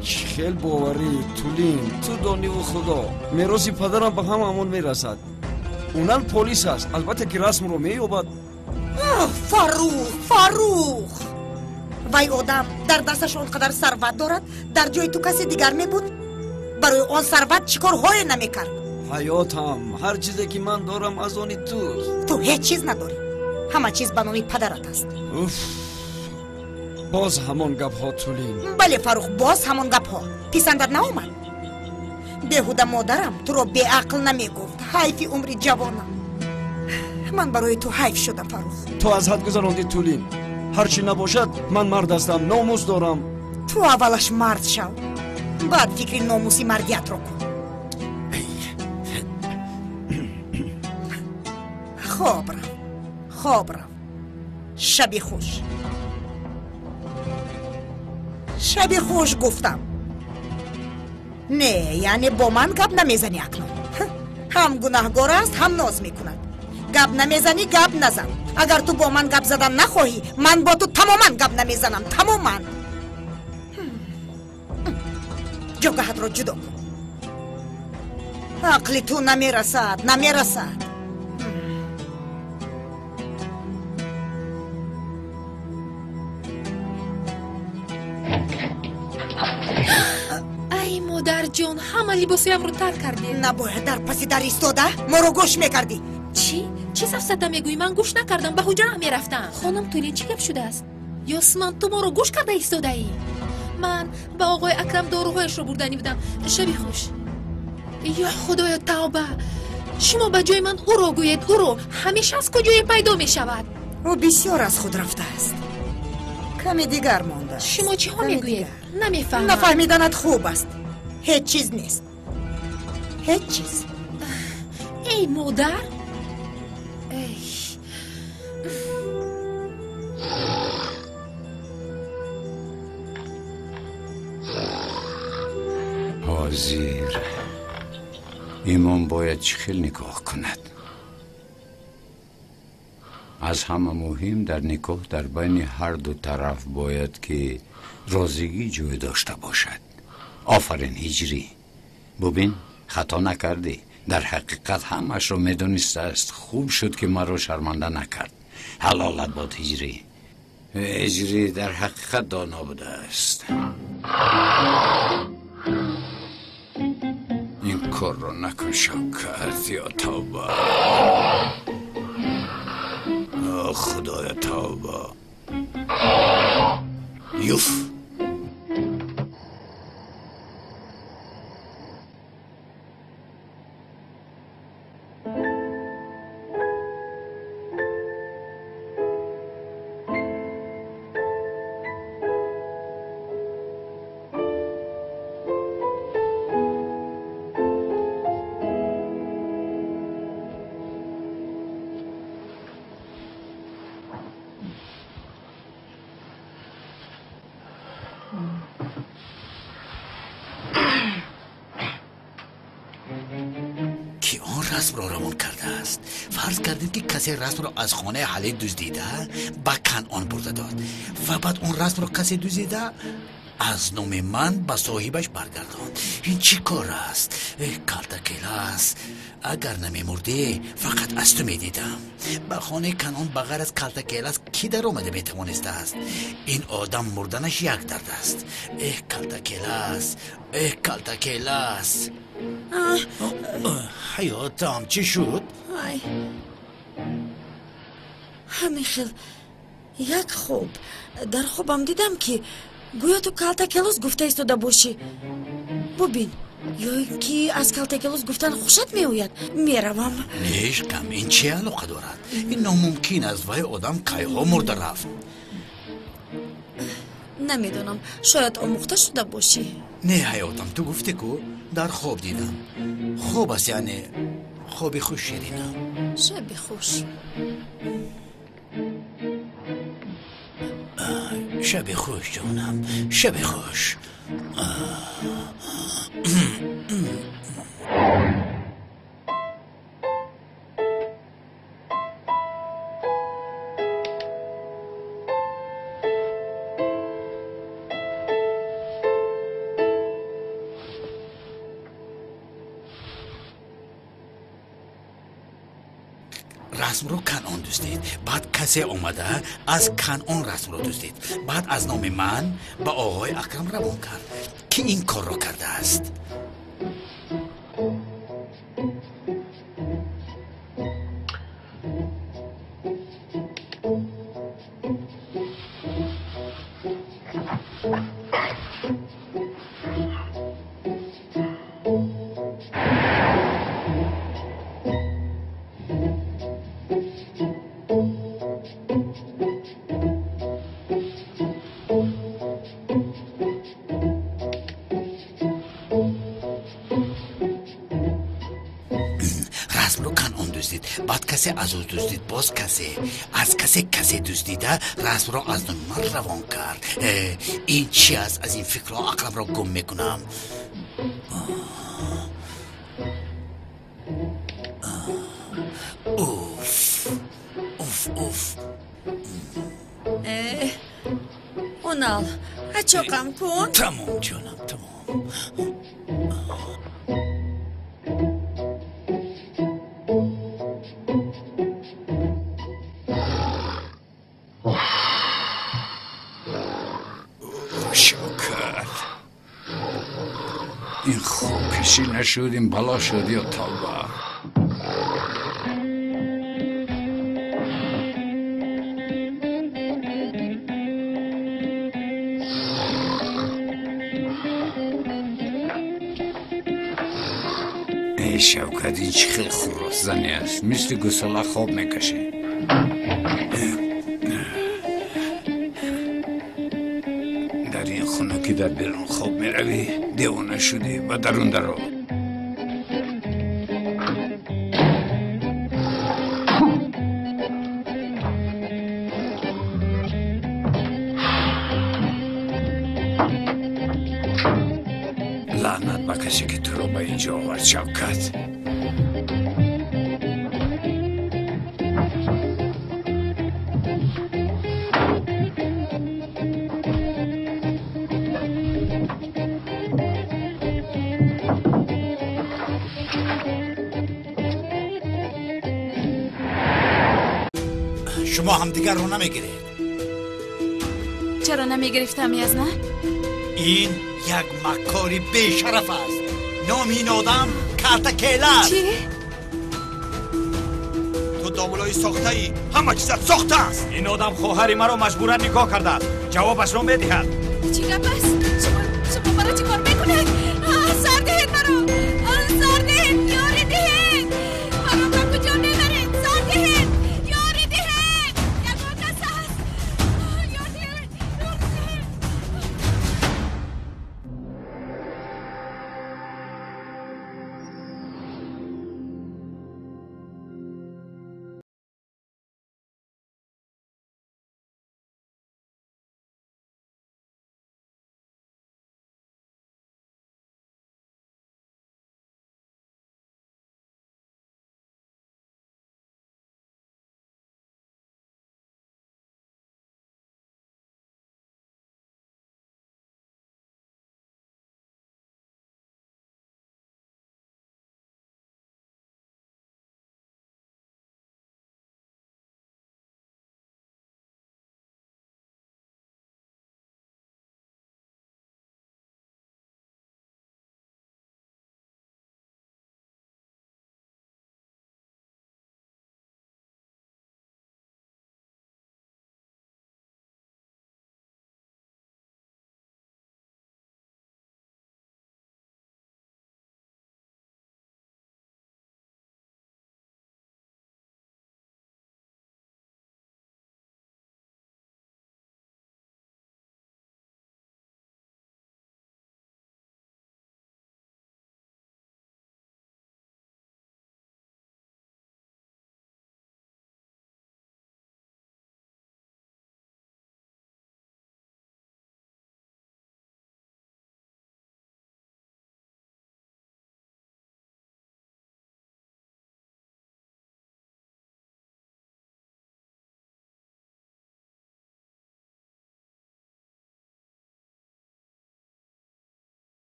چخیل باوری تولین تو دانی و خدا میراث پدرم به همون میرسد. اونم پلیس است، البته که رسم رو مییابد. فروخ وای آدم در دستش اونقدر ثروت دارد، در جای تو کسی دیگر می بود برای آن ثروت چیکار های نمیکرد؟ حیاتم، هر چیزی که من دارم از آن توست. تو هیچ چیز نداری، همه چیز به نام پدرت است. باز همان گپ ها تولین. بله فروخ، باز همان گپ ها. پسندت نامد؟ بهوده مادرم تو رو به عقل نمی گفت. حیفی عمری جوانم. من برای تو حیف شدم فروخ. تو از حد گذراندی تولین. هرچی نباشد من مرد هستم، ناموس دارم. تو اولش مرد شو، بعد فکر ناموسی مردیت رو کن. خواب رو. شبی خوش گفتم. نه یعنی با من گپ نمیزنی اکنون. هم گناهگار است هم ناز میکند. گپ نمیزنی گپ نزن. اگر تو با من گپ زدن نخواهی من با تو تماما گپ نمیزنم. تماما. جگهت رو جدا کن. عقل تو نمیرسد ای مادر جان، همه لباسایم رو ترک کردی. نباید در پس در ایستاده ما رو گوش میکردی. چی سفسطه میگویی؟ من گوش نکردم، به حجره هم میرفتم. خانم تولی چی گپ شده است؟ یاسمن تو ما رو گوش کرده ایستاده ای؟ من به آقای اکرم داروهایش رو بردنی بودم. شبی خوش. یا خدایا توبه، شما به جای من او رو گوید. او رو همیشه از کجای پیدا می شود؟ او بسیار از خود رفته است. کمی دیگر مانده. شما چی ها میگویید؟ نمیفهمم. نفهمیدنت خوب است. هیچ چیز نیست. هیچ چیز. ای مادر، حاضر ایمان باید چخیل نکاح کند. از همه مهم در نکاح در بین هر دو طرف باید که رازگی جای داشته باشد. آفرین هجری، ببین خطا نکردی. در حقیقت همش رو میدونسته است. خوب شد که مرا شرمنده نکرد. حلالت باد هجری. هجری در حقیقت دانا بوده است. این کار رو نکن شوکت. یا توبه، خدایا توبه. یوف. که آن رسم را روان کرده است. فرض کردید که کسی رسم را از خانه حلی دزدیده به کنعان برده داد و بعد اون رسم را کسی دزدیده از نام من به صاحبش برگردان. این چی کار است؟ کلتکیلاس، اگر نمیمردی فقط از تو میدیدم. به خانه کنعان بغیر از کلتکیلاس کی در آمده میتوانسته است؟ این آدم مردنش یک درد است. کلتکیلاس، کلتکیلاس. حیاتم چی شد؟ همین خیل یک خوب در خوبم دیدم که گویا تو کلتکیلاس گفته ایستاده باشی. ببین، یا اینکه از کلتکیلاس گفتن خوشت میآید. میروم. نیش کم، این چه علاقه دارد؟ این ناممکن است. وای آدم کیها مرده رفت. نمیدونم، شاید آموخته شده باشی. نه حیاتم، تو گفته کو در خواب دیدم. خوب است یعنی خوابی خوش شیرینم. شب خوش. شب خوش جانم، شب خوش. رسم رو کنعان دزدید. بعد کسی آمده از کنعان رسم رو دزدید. بعد از نام من به آقای اکرم روان کرد که این کار رو کرده است. بعد کسی از او دزدید. باز کسی از کسی دزدیده رسم را از نام من روان کرد. این چی است؟ از این فکر را عقلم را گم میکنم. اوف اوف اوف. اونال اچاقم کن. تمام جانم، تمام. این خوب کشی نشد، این بلا شد یا توبه. ای شوکت، این چه خیلی خراس زنی است، مثل گساله خواب میکشه. در این خونه که در بیرون خواب میروی دیوانه شدی و درون درو. لعنت به کسی که تو رو به اینجا آورد شوکت. شما هم دیگر رو نمیگیرید. چرا نمیگرفتم یزنه؟ این یک مکاری بیشرف است. نام این آدم کارتکیلا است. چی؟ تو دامولای ساخته ای، همه چیزت ساخته است. این آدم خواهر مرا مجبورا نکاح کرده است. جوابش را میدهد. چی گپ است؟